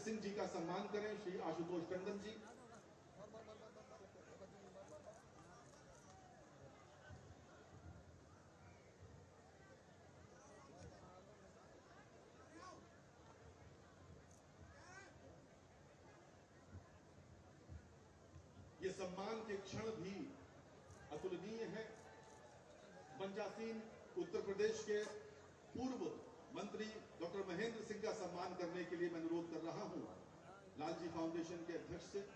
सिंह जी का सम्मान करें। श्री आशुतोष टंडन जी। ये सम्मान के क्षण भी अतुलनीय है। पंचासीन उत्तर प्रदेश के पूर्व मंत्री डॉक्टर महेंद्र सिंह का सम्मान करने के लिए मैं अनुरोध कर रहा हूं लालजी फाउंडेशन के अध्यक्ष से।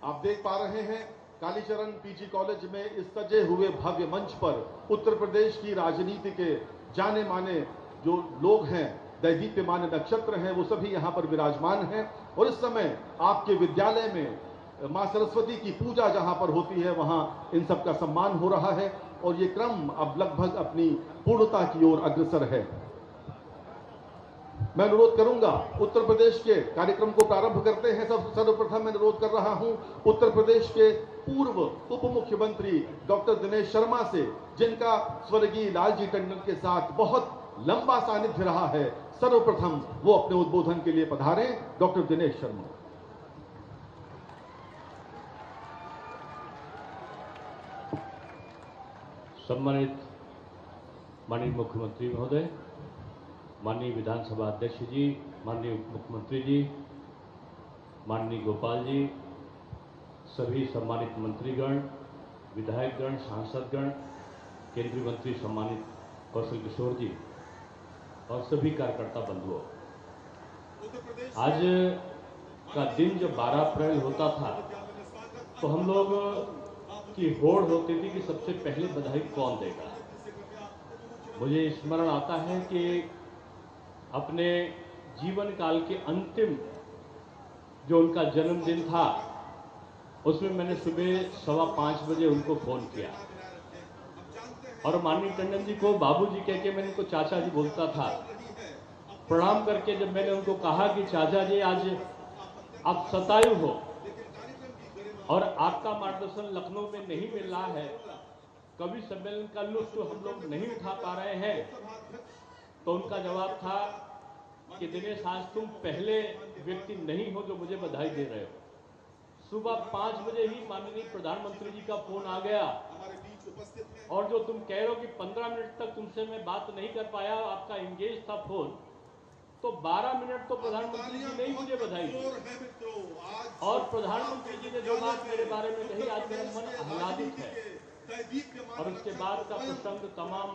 आप देख पा रहे हैं कालीचरण पीजी कॉलेज में इस सजे हुए भव्य मंच पर उत्तर प्रदेश की राजनीति के जाने माने जो लोग हैं, दैदीप्यमान नक्षत्र हैं, वो सभी यहां पर विराजमान हैं। और इस समय आपके विद्यालय में मां सरस्वती की पूजा जहां पर होती है, वहां इन सब का सम्मान हो रहा है और ये क्रम अब लगभग अपनी पूर्णता की ओर अग्रसर है। मैं अनुरोध करूंगा उत्तर प्रदेश के कार्यक्रम को प्रारंभ करते हैं। सर्वप्रथम मैं अनुरोध कर रहा हूं उत्तर प्रदेश के पूर्व उप मुख्यमंत्री डॉक्टर दिनेश शर्मा से, जिनका स्वर्गीय लालजी टंडन के साथ बहुत लंबा सानिध्य रहा है। सर्वप्रथम वो अपने उद्बोधन के लिए पधारें। डॉक्टर दिनेश शर्मा। सम्मानित माननीय मुख्यमंत्री महोदय, माननीय विधानसभा अध्यक्ष जी, माननीय उप मुख्यमंत्री जी, माननीय गोपाल जी, सभी सम्मानित मंत्रीगण, विधायकगण, सांसदगण, केंद्रीय मंत्री सम्मानित कौशल किशोर जी और सभी कार्यकर्ता बंधुओं, आज का दिन जब 12 अप्रैल होता था तो हम लोग की होड़ होती थी कि सबसे पहले बधाई कौन देगा। मुझे स्मरण आता है कि अपने जीवन काल के अंतिम जो उनका जन्मदिन था, उसमें मैंने सुबह 5:15 बजे उनको फोन किया और माननीय टंडन जी को बाबूजी कह के मैंने उनको चाचा जी बोलता था। प्रणाम करके जब मैंने उनको कहा कि चाचा जी, आज आप शतायु हो और आपका मार्गदर्शन लखनऊ में नहीं मिल रहा है, कवि सम्मेलन का लुत्फ हम लोग नहीं उठा पा रहे हैं, तो उनका जवाब था कि दिनेश, आज तुम पहले व्यक्ति नहीं हो जो मुझे बधाई दे रहे हो। सुबह 5 बजे ही माननीय प्रधानमंत्री जी का फोन आ गया और जो तुम कह रहे हो कि 15 मिनट तक तुमसे मैं बात नहीं कर पाया, आपका एंगेज था फोन, तो 12 मिनट तो प्रधानमंत्री जी ने ही मुझे बधाई दी। और प्रधानमंत्री जी ने जो बात मेरे बारे में कही, आज मेरा मन आह्लादित है। और उसके बाद का प्रसंग, तमाम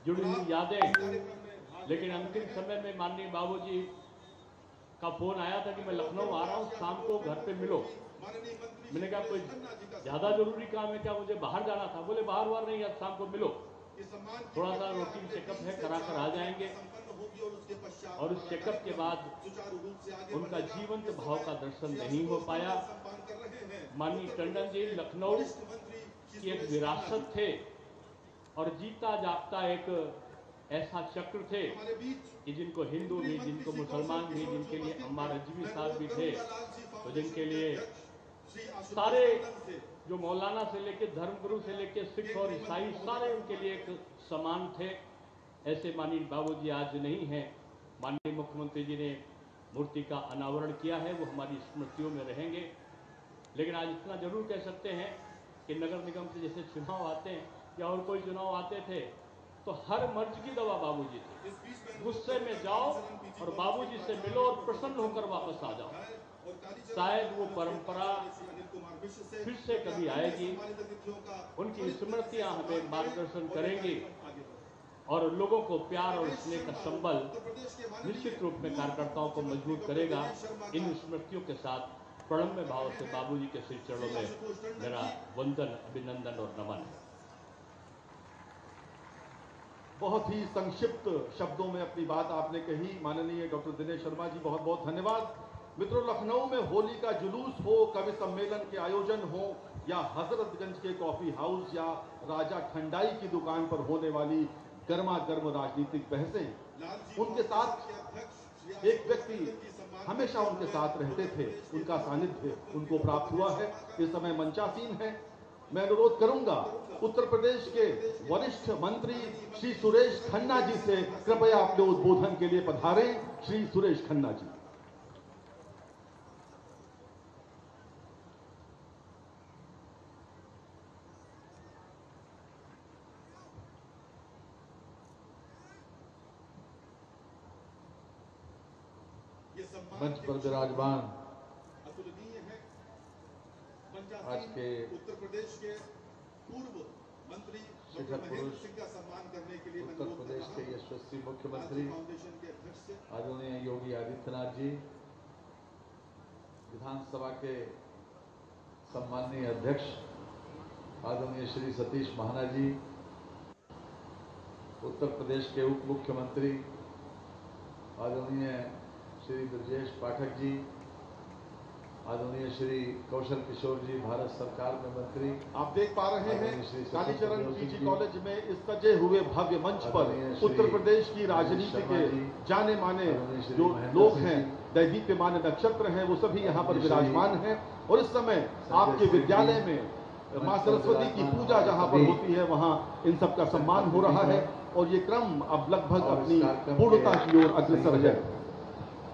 जुड़ी हुई यादें। लेकिन अंतिम समय में माननीय बाबूजी का फोन आया था कि मैं लखनऊ आ रहा हूँ, शाम को घर पे मिलो। मैंने कहा कोई ज्यादा जरूरी काम है क्या, मुझे बाहर जाना था। बोले बाहर वार नहीं, आज शाम को मिलो, थोड़ा सा रूटीन चेकअप है, करा कर आ जाएंगे। और उस चेकअप के बाद उनका जीवंत भाव का दर्शन नहीं हो पाया। माननीय टंडन जी लखनऊ की एक विरासत थे और जीता जागता एक ऐसा चक्र थे कि जिनको हिंदू भी, जिनको मुसलमान भी, जिनके लिए अम्मा रजवी साहब भी थे, तो जिनके लिए सारे जो मौलाना से लेके धर्मगुरु से लेके सिख और ईसाई, सारे उनके लिए एक समान थे। ऐसे माननीय बाबूजी आज नहीं हैं। माननीय मुख्यमंत्री जी ने मूर्ति का अनावरण किया है, वो हमारी स्मृतियों में रहेंगे। लेकिन आज इतना जरूर कह सकते हैं कि नगर निगम से जैसे चुनाव आते हैं या और कोई चुनाव आते थे, तो हर मर्ज की दवा बाबूजी थे। गुस्से में जाओ और बाबूजी से मिलो और प्रसन्न होकर वापस आ जाओ। शायद वो परंपरा फिर से कभी आएगी, उनकी स्मृतियां हमें मार्गदर्शन करेंगी और लोगों को प्यार और स्नेह का संबल निश्चित रूप में कार्यकर्ताओं को मजबूत करेगा। इन स्मृतियों के साथ प्रणम्य भाव से बाबूजी के श्री चरणों में मेरा वंदन, अभिनंदन और नमन है। बहुत ही संक्षिप्त शब्दों में अपनी बात आपने कही माननीय डॉक्टर दिनेश शर्मा जी, बहुत बहुत धन्यवाद। मित्रों, लखनऊ में होली का जुलूस हो, कवि सम्मेलन के आयोजन हो, या हजरतगंज के कॉफी हाउस या राजा ठंडाई की दुकान पर होने वाली गर्मा गर्म राजनीतिक बहसें। उनके साथ एक व्यक्ति हमेशा उनके साथ रहते थे, उनका सानिध्य उनको प्राप्त हुआ है। इस समय मंचासीन है। मैं अनुरोध करूंगा उत्तर प्रदेश के वरिष्ठ मंत्री श्री सुरेश खन्ना जी से कृपया अपने उद्बोधन के लिए पधारें। श्री सुरेश खन्ना जी। मंच पर विराजमान आज के उत्तर प्रदेश के पूर्व मंत्री शिखर पुरुष सिंह का सम्मान करने के लिए उत्तर प्रदेश के यशस्वी मुख्यमंत्री फाउंडेशन के अध्यक्ष से आदरणीय योगी आदित्यनाथ जी, विधानसभा के सम्माननीय अध्यक्ष आदरणीय श्री सतीश महाना जी, उत्तर प्रदेश के उप मुख्यमंत्री आदरणीय श्री ब्रजेश पाठक जी, आदरणीय श्री कौशल किशोर जी, भारत सरकार में मंत्री। आप देख पा रहे हैं श्री कालीचरण सतीश पीजी जी, कॉलेज में इस सजे हुए भव्य मंच पर आदरणीय श्री उत्तर प्रदेश की राजनीति शर्मा के जी, जाने माने आदरणीय श्री जो महेंद्र लोग सिंह हैं, जी, दैदीप्यमान नक्षत्र हैं, वो सभी यहाँ पर आदरणीय श्री विराजमान हैं। और इस समय आपके सिंह जी, विद्यालय में माँ मंच पर सरस्वती की विराजमान पूजा जहाँ पर सभी होती है, वहाँ इन सबका सम्मान हो रहा है और ये क्रम अब लगभग और इस अपनी कार्यक्रम पूर्णता के की ओर अग्रसर है।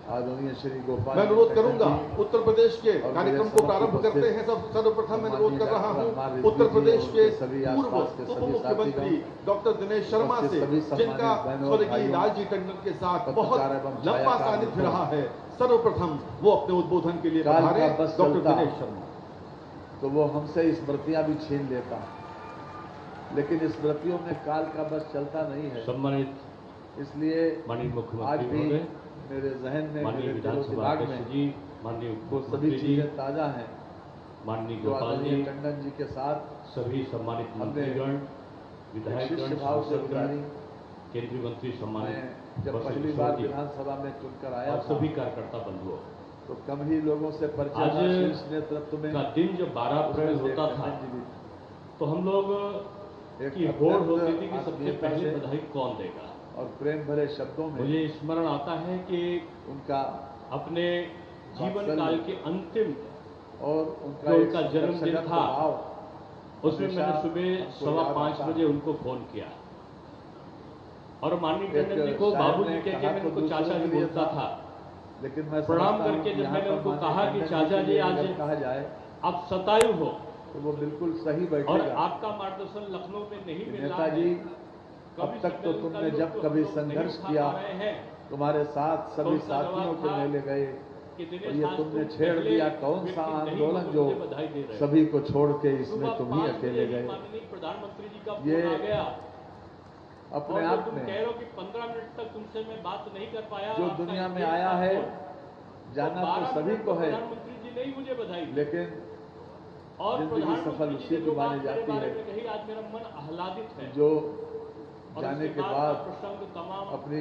आदरणीय श्री गोपाल मैं अनुरोध जी, करूंगा उत्तर प्रदेश के और कार्यक्रम मेरे को समक्ष प्रारंभ करते उपस्थित हैं। सब सर्वप्रथम मैं अनुरोध कर रहा हूं हमारे उत्तर दीदी प्रदेश और के उनके सभी पूर्व आसपास के उप सभी मुख्यमंत्री साथीगण, डॉक्टर दिनेश शर्मा से, सभी सम्मानित जिनका बहनों और स्वर्गीय भाइयों, लालजी टंडन के साथ बहुत पत्रकार एवं लंबा छायाकार सानिध्य मित्रों, रहा है, सर्वप्रथम वो अपने उद्बोधन के लिए काल का पधारे। बस डॉक्टर चलता दिनेश शर्मा। तो वो हमसे स्मृतियां भी छीन लेता, लेकिन स्मृतियों में काल का बस चलता नहीं है। सम्मानित इसलिए माननीय आज मुख्यमंत्री भी महोदय, मेरे जहन में, माननीय मेरे दिलो विधानसभा दिमाग अध्यक्ष में जी, माननीय वो सभी मुख्यमंत्री जी, चीजें ताजा हैं माननीय जो गोपाल जी, आदरणीय टंडन जी के साथ सभी सम्मानित हमने मंत्रीगण, शिष्य विधायकगण, भाव से सांसदगण, गुजारी। केंद्रीय मंत्री मैं सम्मानित जब कौशल पहली किशोर बार जी विधानसभा में चुनकर आया और था सभी कार्यकर्ता बंधुओं, तो कम ही लोगों से परिचय आज था शीर्ष नेतृत्व में। का दिन जब 12 अप्रैल उसमें से होता था, टंडन जी भी तो हम लोग एक की होड़ अत्यंत होती थी कि सबसे आत्मीयता पहले से बधाई कौन देगा। और प्रेम भरे शब्दों में मुझे स्मरण आता है कि उनका अपने जीवन वात्सल्य काल के अंतिम और उनका जो एक उनका जन्मदिन सजग था, प्रभाव उसमें हमेशा मैंने सुबह हमको 5:15 याद आता। बजे उनको फोन किया और माननीय एक टंडन जी को शायर बाबू ने जी कह के कहा मैं तो उनको दूसरों चाचा के जी लिए बोलता था। लेकिन मैं प्रणाम समझता हूं करके कि जब यहाँ मैंने पर उनको माननीय कहा कि टंडन चाचा के जी लिए आज अगर कहा जाए आप शतायु हो तो वो बिल्कुल सही और बैठेगा आपका मार्गदर्शन लखनऊ में नहीं कि मिल रहा नेताजी, है। अब तक तो तुमने जब कभी संघर्ष किया, तुम्हारे साथ सभी साथियों को ले गए और ये तुमने छेड़ दिया कौन सा आंदोलन जो सभी को छोड़ के इसमें तुम ही अकेले गए। प्रधानमंत्री जी का ये फोन आ गया अपने और आप तुम में कह रहे हो कि 15 मिनट तक तुमसे मैं बात नहीं कर पाया। जो आपका दुनिया में एक आया है, तो जाना तो 12 सभी मिनट को है, प्रधानमंत्री जी ने ही मुझे बधाई दी। लेकिन और जिंदगी सफल प्रधानमंत्री उसी जी ने की जो मानी बात मेरे जाती बारे है में कही, आज मेरा मन आह्लादित है। जो और जाने उसके के बाद बाद का प्रसंग तमाम अपनी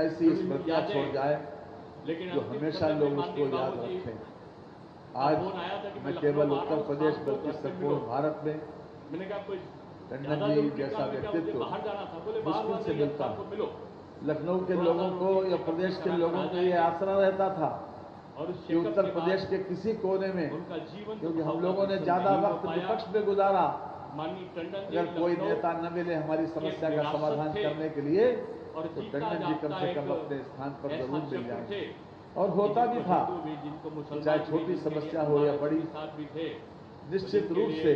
ऐसी स्मृतियां यादें, छोड़ जाए लेकिन जो अंतिम हमेशा समय में लोग माननीय उसको याद बाबूजी रखें। का आज फोन आया था कि मैं न लखनऊ केवल आ रहा उत्तर हूं, प्रदेश शाम को बल्कि घर पे संपूर्ण मिलो। भारत में मैंने कहा कोई टंडन ज्यादा जी जरूरी जैसा काम है क्या, मुझे व्यक्तित्व बाहर जाना था। बोले बाहर मुश्किल वहां से नहीं, मिलता शाम को मिलो। लखनऊ के थोड़ा लोगों सा को रोटी या की प्रदेश सब्जी के करा लोगों कर आ को ये जाएंगे। आसरा रहता था और उस कि चेकअप उत्तर के प्रदेश बाद के किसी कोने में, उनका जीवन क्योंकि हम भाव लोगों ने का ज्यादा नहीं हो वक्त पाया। विपक्ष में गुजारा, माननीय टंडन जी अगर कोई लखनऊ नेता न मिले हमारी समस्या का विरासत समाधान थे करने के लिए और तो जीता टंडन जी कम जागता से एक कम अपने स्थान पर ऐसा जरूर मिल चक्र जाएंगे। थे। और होता भी जिनको था, हिंदू भी, जिनको मुसलमान चाहे भी, छोटी जिनके लिए समस्या हो या हमारे बड़ी, साथ भी थे। निश्चित जिनके रूप लिए से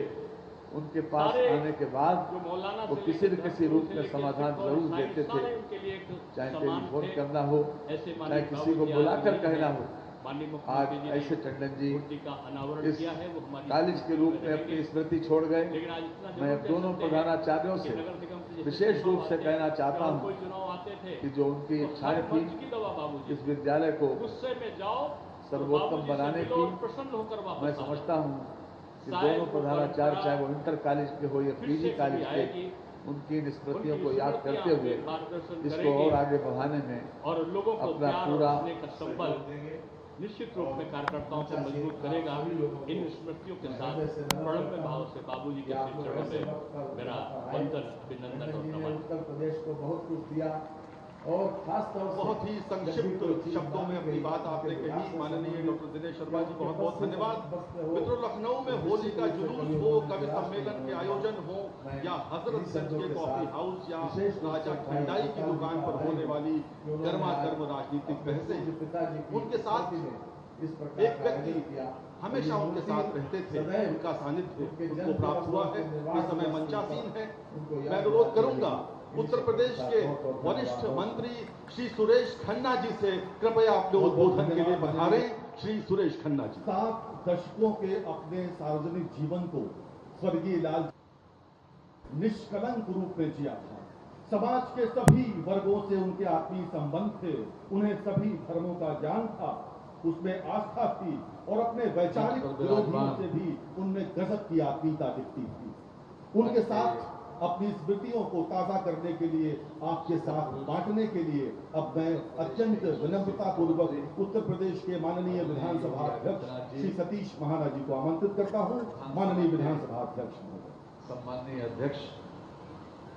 उनके पास सारे आने के बाद जो मौलाना वो से किसी न लेकर किसी धर्मगुरु रूप से में लेकर समाधान सिख और जरूर ईसाई, देते थे, सारे उनके लिए एक चाहे समान टेलीफोन थे। करना हो, ऐसे चाहे माननीय किसी को बाबूजी बुलाकर आज कहना हो। माननीय आज मुख्यमंत्री जी ऐसे ने टंडन जी मूर्ति का अनावरण इस किया है, वो हमारी कॉलेज के रूप में अपनी स्मृति छोड़ गए। लेकिन आज इतना मैं जरूर दोनों कह सकते हैं प्रधानाचार्यों कि से नगर निगम से जैसे विशेष चुनाव रूप से आते कहना हैं, चाहता और हूं कोई चुनाव आते थे कि जो उनकी तो इच्छाएं हर थी मंच की दवा बाबूजी, इस विद्यालय को गुस्से में जाओ सर्वोत्तम बाबूजी से बनाने मिलो की, और प्रसन्न होकर वापस मैं आ जाओ। समझता हूं कि शायद दोनों वो प्रधानाचार्य, परंपरा चाहे वो इंटर कॉलेज के हो या फिर पीजी से कॉलेज कभी के, आएगी। उनकी इन स्मृतियों उनकी को याद स्मृतियां करते हुए हमें मार्गदर्शन इसको करेगी और आगे बढ़ाने में और लोगों को अपना प्यार और पूरा स्नेह का संबल निश्चित रूप में कार्यकर्ताओं को मजबूत करेगा। इन स्मृतियों के साथ प्रणम्य भाव से बाबूजी के चरणों में मेरा वंदन, अभिनंदन और नमन। उत्तर प्रदेश को बहुत कुछ दिया और खासतौर से बहुत ही संक्षिप्त शब्दों में अपनी बात आपने कही। माननीय डॉक्टर दिनेश शर्मा जी, बहुत बहुत धन्यवाद। मित्रों, लखनऊ में होली का जुलूस हो, कवि सम्मेलन के आयोजन हो या हजरतगंज के कॉफी हाउस या राजा ठंडाई की दुकान पर होने वाली गर्मा गर्म राजनीतिक बहसें, उनके साथ एक व्यक्ति हमेशा उनके साथ रहते थे, उनका सानिध्य उनको प्राप्त हुआ है। इस समय मंचासीन है। मैं अनुरोध करूंगा उत्तर प्रदेश के वरिष्ठ मंत्री श्री सुरेश खन्ना जी से कृपया अपने उद्बोधन के लिए पधारें। श्री सुरेश खन्ना जी। 7 दशकों के अपने सार्वजनिक जीवन को स्वर्गीय लाल निष्कलंक रूप में जिया था। समाज के सभी वर्गों से उनके आत्मीय संबंध थे। उन्हें सभी धर्मों का ज्ञान था, उसमें आस्था थी और अपने वैचारिक विरोधियों से भी उनमें गजब की आत्मीयता दिखती थी। उनके साथ अपनी स्मृतियों को ताजा करने के लिए, आपके साथ बांटने के लिए अब मैं अत्यंत विनम्रता पूर्वक उत्तर प्रदेश के माननीय विधानसभा अध्यक्ष श्री सतीश महाना जी को आमंत्रित करता हूं। माननीय विधानसभा अध्यक्ष महोदय। सम्माननीय अध्यक्ष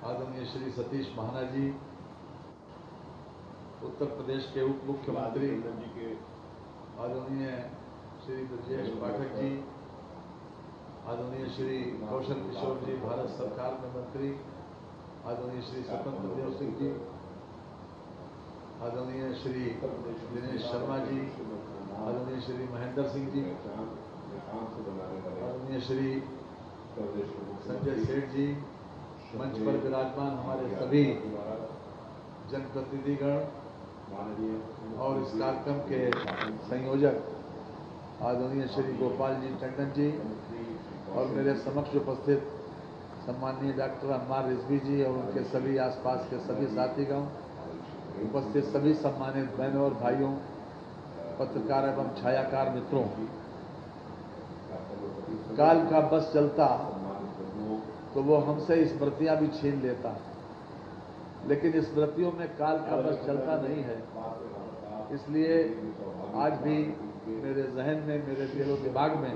आदरणीय श्री सतीश महाना जी, उत्तर प्रदेश के उप मुख्यमंत्री आदरणीय श्री ब्रजेश पाठक जी, आदरणीय श्री कौशल किशोर जी, भारत सरकार में मंत्री आदरणीय श्री स्वतंत्र देव सिंह जी, आदरणीय श्री दिनेश शर्मा जी, आदरणीय श्री महेंद्र सिंह जी, आदरणीय श्री संजय सेठ जी, मंच पर विराजमान हमारे सभी जनप्रतिनिधिगण और इस कार्यक्रम के संयोजक आदरणीय श्री गोपाल जी टंडन जी और मेरे समक्ष उपस्थित सम्माननीय डॉक्टर अम्मार रिजवी जी और उनके सभी आसपास के सभी साथीगण, उपस्थित सभी सम्मानित बहनों और भाइयों, पत्रकार एवं छायाकार मित्रों, काल का बस चलता तो वो हमसे स्मृतियां भी छीन लेता, लेकिन स्मृतियों में काल का बस चलता नहीं है। इसलिए आज भी मेरे जहन में, मेरे दिलो दिमाग में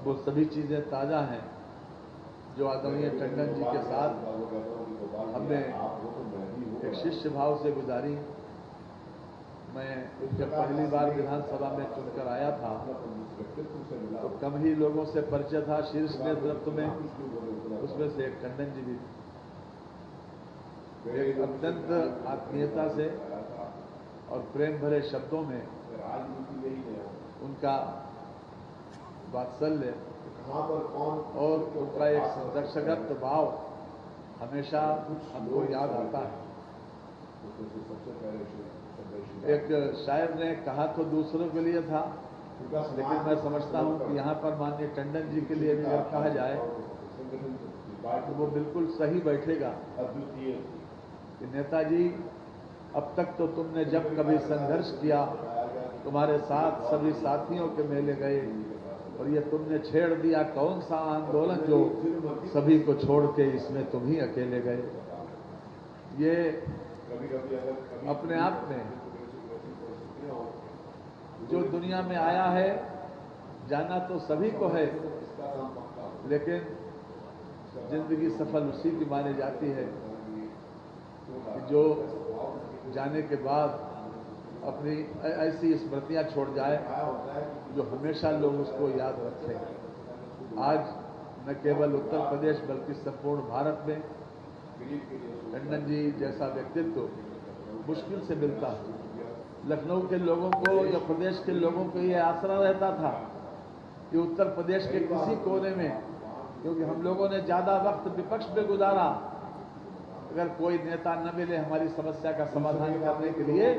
वो सभी चीजें ताजा हैं जो आदरणीय टंडन जी के साथ हमने एक शिष्य भाव से गुजारी। मैं जब पहली बार विधानसभा में चुनकर आया था तो कम ही लोगों से परिचय था शीर्ष नेतृत्व में, उसमें से एक टंडन जी भी एक अत्यंत आत्मीयता से और प्रेम भरे शब्दों में उनका वात्सल्य और उनका एक संरक्षक भाव हमेशा हमको याद आता है। एक शायर ने कहा तो दूसरों के लिए था, लेकिन मैं समझता हूं कि यहाँ पर माननीय टंडन जी के लिए भी अगर कहा जाए तो वो बिल्कुल सही बैठेगा कि नेताजी, अब तक तो तुमने जब कभी संघर्ष किया तुम्हारे साथ सभी साथियों के मेले गए, और ये तुमने छेड़ दिया कौन सा आंदोलन जो सभी को छोड़ के इसमें तुम ही अकेले गए। ये अपने आप में जो दुनिया में आया है, जाना तो सभी को है, लेकिन जिंदगी सफल उसी की मानी जाती है जो जाने के बाद अपनी ऐसी स्मृतियां छोड़ जाए जो हमेशा लोग उसको याद रखें। आज न केवल उत्तर प्रदेश बल्कि संपूर्ण भारत में टंडन जी जैसा व्यक्तित्व मुश्किल से मिलता है। लखनऊ के लोगों को या प्रदेश के लोगों को ये आसरा रहता था कि उत्तर प्रदेश के किसी कोने में, क्योंकि हम लोगों ने ज्यादा वक्त विपक्ष में गुजारा, अगर कोई नेता न मिले हमारी समस्या का समाधान करने के लिए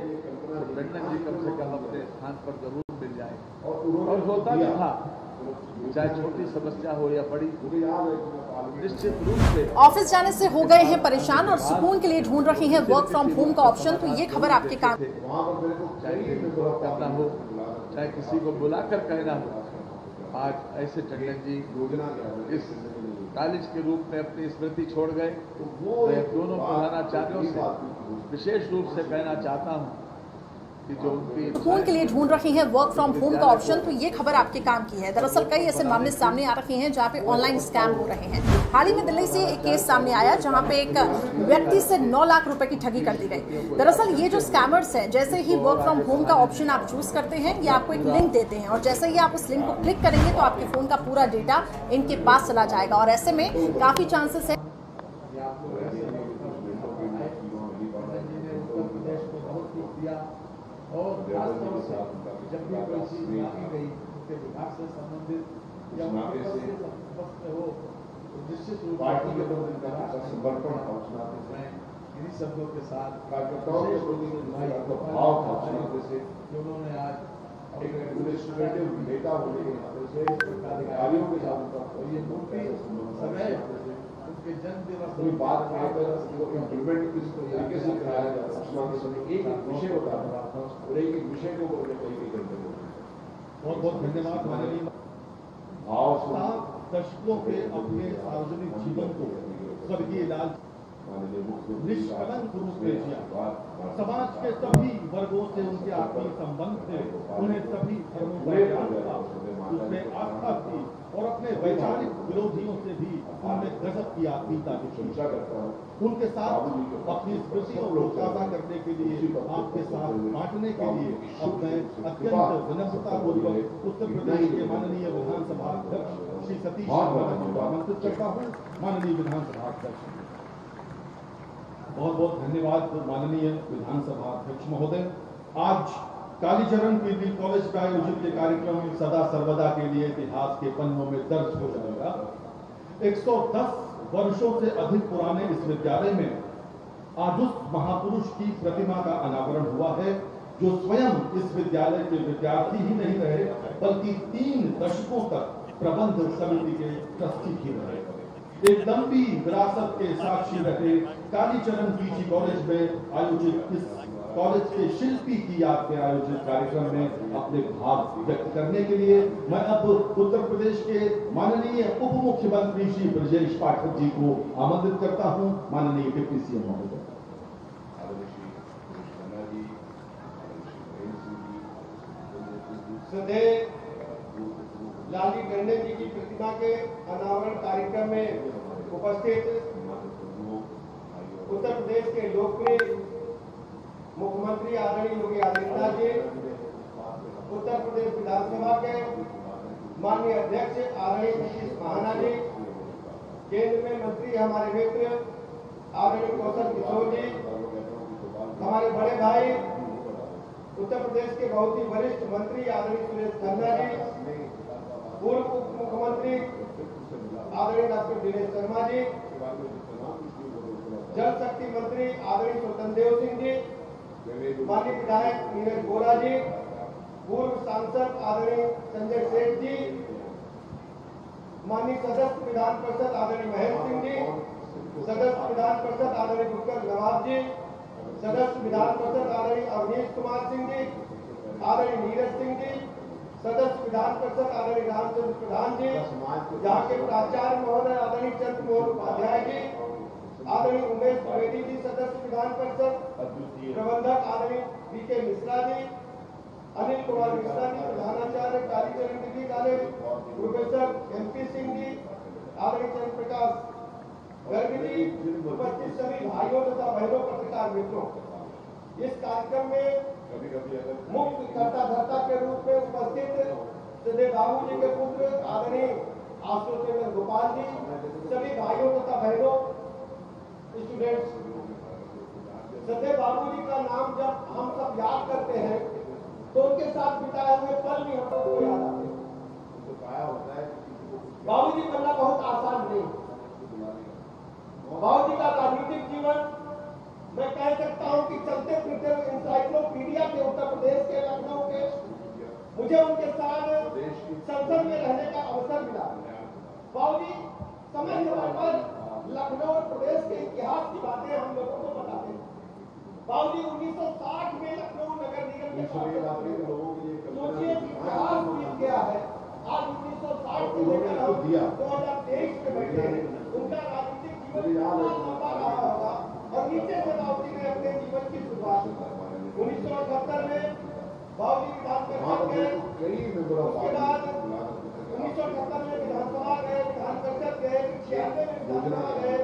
तो टंडन जी कम से कम अपने स्थान पर जरूर मिल जाए, और होता भी था, चाहे छोटी समस्या हो या बड़ी। निश्चित रूप से ऑफिस जाने से हो गए हैं परेशान और सुकून के लिए ढूंढ रहे हैं वर्क फ्रॉम होम का ऑप्शन, तो ये खबर आपके काम चाहे करना हो, चाहे किसी को बुलाकर कहना हो, आज ऐसे टंडन जी इस कॉलेज के रूप में अपनी स्मृति छोड़ गए। तो दोनों प्रधानाचार्यों से विशेष रूप से कहना चाहता हूं कि जो उनकी सुकून के लिए ढूंढ रही हैं वर्क फ्रॉम होम का ऑप्शन, तो ये खबर आपके काम की है। दरअसल कई ऐसे मामले सामने आ रहे हैं जहां पे ऑनलाइन स्कैम हो रहे हैं। हाल ही में दिल्ली से एक केस सामने आया जहां पे एक व्यक्ति से 9 लाख रुपए की ठगी कर दी गई। दरअसल ये जो स्कैमर्स हैं, जैसे ही वर्क फ्रॉम होम का ऑप्शन आप चूज करते हैं, ये आपको एक लिंक देते हैं और जैसे ही आप उस लिंक को क्लिक करेंगे तो आपके फोन का पूरा डेटा इनके पास चला जाएगा और ऐसे में काफी चांसेस है और खासतौर से जब भी कोई चीज मांगी गई उनके विभाग से संबंधित या उनके हो तो निश्चित रूप से समर्पण इन्हीं शब्दों के साथ उन्होंने आज एडमिनिस्ट्रेटिव नेता होने के नाते से अधिकारियों के साथ ये मूर्ति समय उनके जन्म दिवस बात इम्प्लीमेंट किस तरीके से कराया जा सकता है, एक विषय होता है और एक विषय को बहुत बहुत धन्यवाद। माननीय दशकों के अपने सार्वजनिक जीवन को स्वर्गीय लाल निष्कलंक रूप में जिया। समाज के सभी वर्गों से उनके आत्मीय संबंध थे, उन्हें सभी धर्मों का उसमें आस्था थी और अपने वैचारिक विरोधियों से भी उन्होंने गजब की आत्मीयता दिखाई। उनके साथ अपनी स्मृतियों को ताज़ा करने के लिए, आपके साथ बांटने के लिए अब मैं अत्यंत विनम्रता पूर्वक उत्तर प्रदेश के माननीय विधानसभा अध्यक्ष श्री सतीश को आमंत्रित करता हूँ। माननीय विधानसभा अध्यक्ष, बहुत बहुत धन्यवाद। माननीय विधानसभा अध्यक्ष महोदय, आज कालीचरण पीजी कॉलेज का आयोजित ये कार्यक्रम सदा सर्वदा के लिए इतिहास के पन्नों में दर्ज हो जाएगा। 110 वर्षों से अधिक पुराने इस विद्यालय में आज उस महापुरुष की प्रतिमा का अनावरण हुआ है जो स्वयं इस विद्यालय के विद्यार्थी ही नहीं रहे बल्कि 3 दशकों तक प्रबंध समिति के ट्रस्टी भी रहे। एक लंबी विरासत के साक्षी रहे कालीचरण पीजी कॉलेज में आयोजित इस कॉलेज के शिल्पी की याद में आयोजित कार्यक्रम में अपने भाव व्यक्त करने के लिए मैं अब उत्तर प्रदेश के माननीय उप मुख्यमंत्री श्री ब्रजेश पाठक जी को आमंत्रित करता हूं। माननीय डिप्टी सीएम महोदय। सदैव लाली टंडन जी की प्रतिमा के अनावरण कार्यक्रम में उपस्थित उत्तर प्रदेश के लोकप्रिय मुख्यमंत्री आदरणीय योगी आदित्यनाथ जी, उत्तर प्रदेश विधानसभा के माननीय अध्यक्ष आदरणीय सतीश महाना जी, केंद्र में मंत्री हमारे मित्र आदरणीय कौशल किशोर जी, हमारे बड़े भाई उत्तर प्रदेश के बहुत ही वरिष्ठ मंत्री आदरणीय सुरेश खन्ना जी, पूर्व उप मुख्यमंत्री आदरणीय डॉक्टर दिनेश शर्मा जी, जल शक्ति मंत्री आदरणीय स्वतंत्र देव सिंह जी, माननीय विधायक नीरज बोरा जी, पूर्व सांसद आदरणीय संजय सेठ जी, माननीय सदस्य विधान परिषद आदरणीय महेंद्र सिंह जी, सदस्य विधान परिषद आदरणीय गुलकर नवाब जी, सदस्य विधान परिषद आदरणीय अवनीश कुमार सिंह जी, आदरणीय नीरज सिंह जी, सदस्य विधान परिषद आदरणीय रामचंद्र प्रधान जी, यहाँ के प्राचार्य महोदय आदरणीय चंद्र मोहन उपाध्याय जी, आदरणीय उमेश द्विवेदी जी, सदस्य विधान परिषद, प्रबंधक आदरणीय बीके मिश्रा जी, अनिल कुमार मिश्रा जी, प्रधानाचार्य Kalicharan degree college, professor MP Singh ji, आदरणीय चंद्र प्रकाश गर्ग जी, उपस्थित सभी भाइयों तथा बहनों पत्रकार मित्रों, इस कार्यक्रम में मुख्य कर्ता धर्ता के रूप में उपस्थित सदैव बाबू जी के पुत्र आदरणीय आशुतोष गोपाल जी, सभी भाइयों तथा बहनों, स्टूडेंट्स, सदैव बाबू जी का नाम जब हम सब याद करते हैं तो उनके साथ बिताए हुए पल भी हम सबको याद आते हैं। बाबू जी बनना बहुत आसान नहीं। बाबू जी का राजनीतिक जीवन मैं कह सकता हूं कि चलते फिरते इंसाइक्लोपीडिया के उत्तर प्रदेश के लखनऊ के, मुझे उनके साथ संसद में रहने का अवसर मिला। बाबू जी समय समय पर लखनऊ और प्रदेश के इतिहास की बातें हम लोगों को बताते हैं। बाबू जी 1960 में लखनऊ नगर निगम के सोचिए इतिहास बीत गया है। आज 1960 से लेकर 2023 में बैठे हैं, उनका राजनीतिक जीवन लंबा रहा होगा और नीचे से बाबू जी ने अपने जीवन की शुरुआत 1978 में बाबूजी विधान परिषद गए, उसके बाद 1978 में विधानसभा गए, विधान परिषद गए, 96 में विधानसभा गए,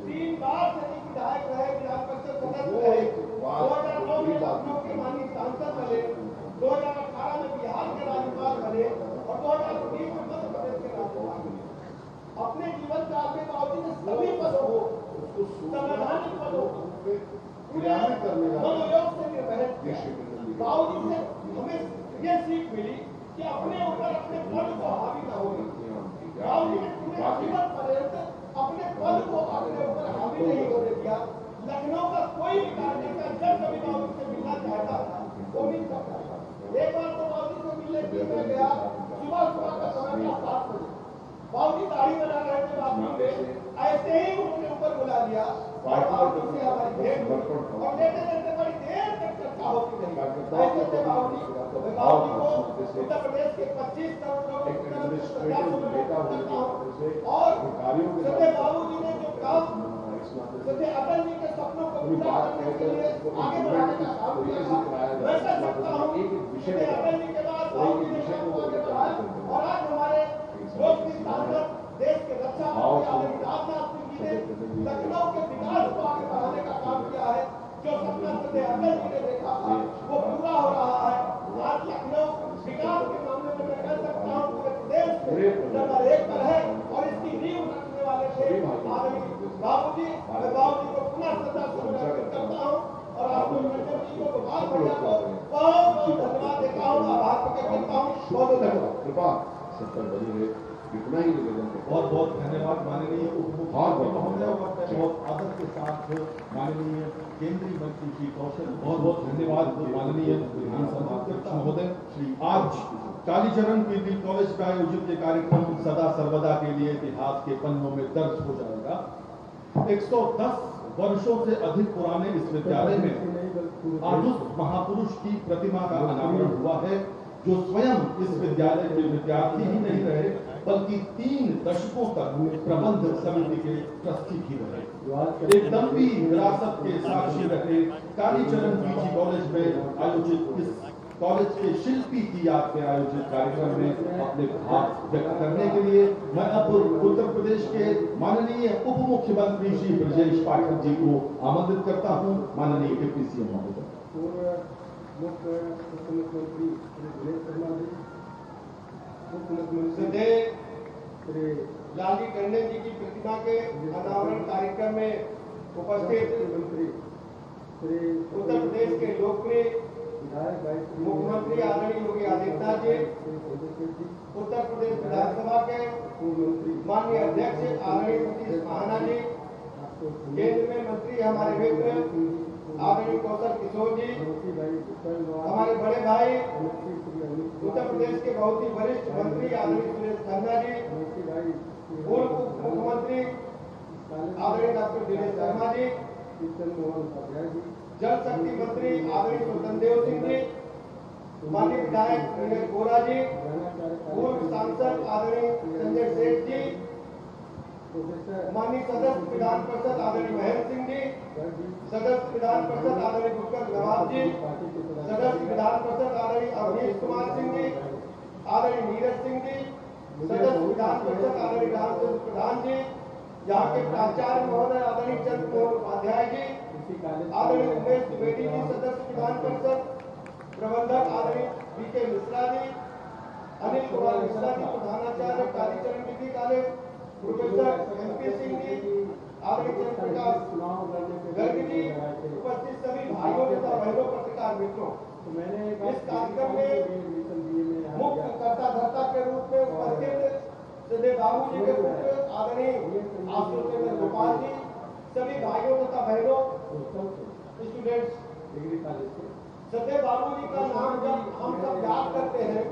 3 बार सैनिक विधायक रहे, विधान परिषद सदस्य रहे, 2009 में लखनऊ के माननीय सांसद बने, 2018 में बिहार के राज्यपाल बने और 2019 में मध्य प्रदेश के राज्यपाल बने। अपने जीवन काल में बाबूजी ने सभी पदों को, संवैधानिक पदों को पूरे मनोयोग से निर्वहन किया। बाबूजी से हमें ये सीख मिली कि अपने ऊपर अपने पद को हावी न होने। बाबूजी ने पूरे जीवन पर्यंत अपने पद को अपने ऊपर हावी नहीं होने दिया। लखनऊ का कोई भी कार्यकर्ता जब कभी बाबूजी से मिलना चाहता था वो मिल सकता था। एक बार तो बाबूजी से मिलने के लिए मैं गया, सुबह का समय था 7 बजे। बाबूजी दाढ़ी बना रहे थे बाथरूम में, ऐसे ही उन्होंने ऊपर बुला लिया और बाबूजी से हमारी भेंट हुई और लेते लेते बड़ी देर तक चर्चा होती रही। ऐसे थे बाबूजी को उत्तर प्रदेश के 25 करोड़ लोगों और सत्य बाबूजी ने जो काम सत्य अटल जी के सपनों को पूरा करने के लिए आगे बढ़ाने का काम किया था, मैं कह सकता हूँ सत्य अटल जी के बाद बाबूजी ने काम को आगे बढ़ाया और आज हमारे लोकप्रिय सांसद देश के रक्षा मंत्री आदरणीय राजनाथ सिंह जी ने लखनऊ के विकास को आगे बढ़ाने का काम किया है। जो सपना सत्य अटल जी ने देखा था वो पूरा हो रहा है। आज लखनऊ विकास के मामले में मैं कह सकता हूँ पूरे प्रदेश में नंबर 1 पर है और इसकी नींव रखने वाले थे आदरणीय बाबूजी। मैं बाबूजी को पुनः श्रद्धासुमन अर्पित करता हूँ और आपको रंजन जी को गोपाल भैया को बहुत धन्यवाद देता हूँ, आभार प्रकट करता हूँ। बहुत धन्यवाद। कृपा सत्तर बनी है, इतना ही निवेदन बहुत बहुत धन्यवाद माननीय उपमुख्यमंत्री महोदय और बहुत आदर के साथ माननीय केंद्रीय मंत्री श्री कौशल, बहुत बहुत धन्यवाद माननीय विधानसभा अध्यक्ष महोदय श्री। आज कालीचरण पीपी कॉलेज में आयोजित ये कार्यक्रम सदा सर्वदा के लिए इतिहास के पन्नों में दर्ज हो जाएगा। 110 वर्षों से अधिक पुराने इस विद्यालय में आज उस महापुरुष की प्रतिमा का अनावरण हुआ है जो स्वयं इस विद्यालय के विद्यार्थी ही नहीं रहे बल्कि 3 दशकों तक प्रबंधक समिति के ट्रस्टी भी रहे। एक लंबी विरासत के साक्षी रहे। कालीचरण पीजी कॉलेज में आयोजित इस कॉलेज के शिल्पी की याद में आयोजित कार्यक्रम में अपने भाव व्यक्त करने के लिए मैं अब उत्तर प्रदेश के माननीय उप मुख्यमंत्री श्री ब्रजेश पाठक जी को आमंत्रित करता हूं। माननीय डिप्टी सीएम महोदय। मुख्यमंत्री श्री दिनेश शर्मा जी, मुख्यमंत्री श्री लालजी टंडन जी की प्रतिमा के अनावरण कार्यक्रम में उपस्थित मंत्री श्री उत्तर प्रदेश के लोकप्रिय मुख्यमंत्री आदरणीय योगी आदित्यनाथ जी, उत्तर प्रदेश विधानसभा के माननीय अध्यक्ष आदरणीय सतीश महाना जी, केंद्र में मंत्री हमारे मित्र आदरणीय कौशल किशोर जी, हमारे बड़े भाई उत्तर प्रदेश के बहुत ही वरिष्ठ मंत्री आदरणीय सुरेश खन्ना जी, पूर्व मुख्यमंत्री आदरणीय डॉक्टर दिनेश शर्मा जी, जल शक्ति मंत्री आदरणीय स्वतंत्र सिंह जी, माननीय विधायक नीरज बोरा जी, पूर्व सांसद आदरणीय संजय सेठ जी, माननीय सदस्य विधान परिषद आदरणीय महेंद्र सिंह जी, सदस्य विधान परिषद आदरणीय गुप्कर नवाब जी, सदस्य विधान परिषद आदरणीय अवनीश कुमार सिंह जी, आदरणीय नीरज सिंह जी, सदस्य विधान परिषद आदरणीय रामचंद्र प्रधान जी, यहाँ के प्राचार्य महोदय आदरणीय चंद्र मोहन उपाध्याय जी, आदरणीय उमेश द्विवेदी जी, सदस्य विधान परिषद, प्रबंधक आदरणीय बीके मिश्रा जी, अनिल कुमार मिश्रा जी, प्रधानाचार्य Kalicharan degree college, professor MP Singh ji, आदरणीय चंद्रप्रकाश गर्ग जी, उपस्थित सभी भाइयों तथा बहनों पत्रकार मित्रों, इस कार्यक्रम में मुख्य कर्ता धर्ता के रूप में उपस्थित श्री बाबू जी के पुत्र आदरणीय आशुतोष गोपाल जी, सभी भाइयों तथा बहनों स्टूडेंट्स डिग्री कॉलेज से सत्य बाबू जी का नाम जब हम सब याद करते हैं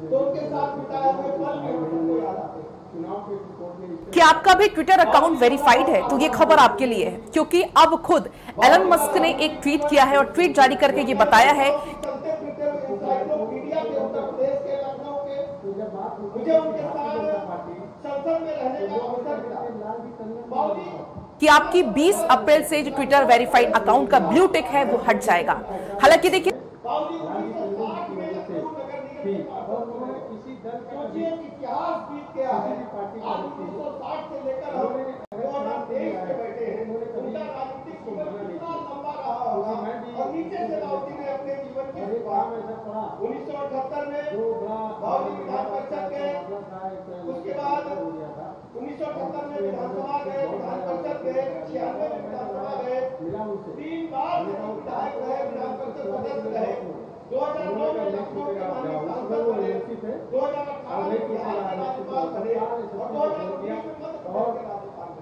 तो उनके साथ बिताए हुए पल भी हमको याद आते हैं। कि आपका भी ट्विटर अकाउंट वेरीफाइड है तो ये खबर आपके लिए है, क्योंकि अब खुद एलन मस्क ने एक ट्वीट किया है और ट्वीट जारी करके ये बताया है कि आपकी 20 अप्रैल से जो ट्विटर वेरीफाइड अकाउंट का ब्लू टिक है वो हट जाएगा। हालांकि देखिए गया है। आज 1960 से लेकर हम 2023 में बैठे हैं, उनका राजनीतिक जीवन कितना लंबा रहा होगा। और नीचे से बाबूजी ने अपने जीवन की शुरुआत 1978 में बाबूजी विधान परिषद गए, उसके बाद 1978 में विधानसभा गए, विधान परिषद गए, 96 में विधानसभा गए, 3 बार विधायक रहे, विधान परिषद सदस्य रहे, 2009 में लखनऊ के माननीय सांसद बने, 2018 में बिहार के राज्यपाल बने और 2019 में मध्य प्रदेश के राज्यपाल बने।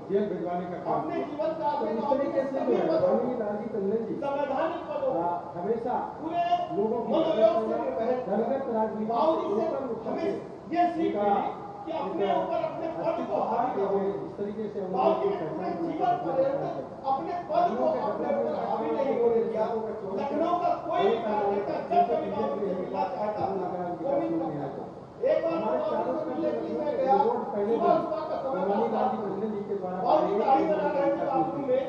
जेल भिजवाने का काम अपने जीवन का इस तरीके से जो है माननीय लालजी टंडन जी संवैधानिक पदों हमेशा पूरे लोगों की मनोयोग से निर्वहन दलगत राजनीति बावजूद से हमें ये सीख मिली कि अपने ऊपर अपने पद को हावी न हो। इस तरीके से बावजूद अपने जीवन पर्यंत अपने पद को अपने ऊपर हावी नहीं होने दिया। लखनऊ का कोई भी कार्यकर्ता जब कभी बाबूजी से मिलना चाहता था वो मिल सकता था। एक बार बाबूजी से मिलने के लिए मैं गया, सुबह का समय था, बाबूजी दाढ़ी बना रहे थे, बाथरूम में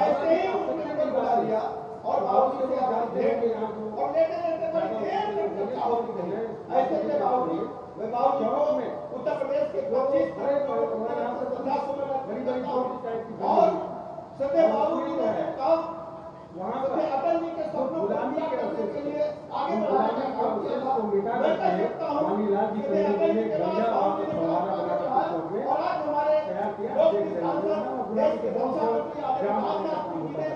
ऐसे ही उसने मुझे बुला लिया और बाबूजी से आवाज दे और लेते लेते बड़ी देर तक चर्चा होती रही। ऐसे थे बाबूजी, मैं बाबूजी को उत्तर प्रदेश के 25 और सदैव बाबूजी ने काम वहाँ पे अटल जी के सपनों को पूरा करने के लिए आगे बढ़ाने का काम किया था। मैं कह सकता हूँ कि अटल जी के बाद बाबूजी ने बड़ा काम किया और आज हमारे लोकप्रिय सांसद देश के रक्षा मंत्री आदरणीय राजनाथ सिंह जी ने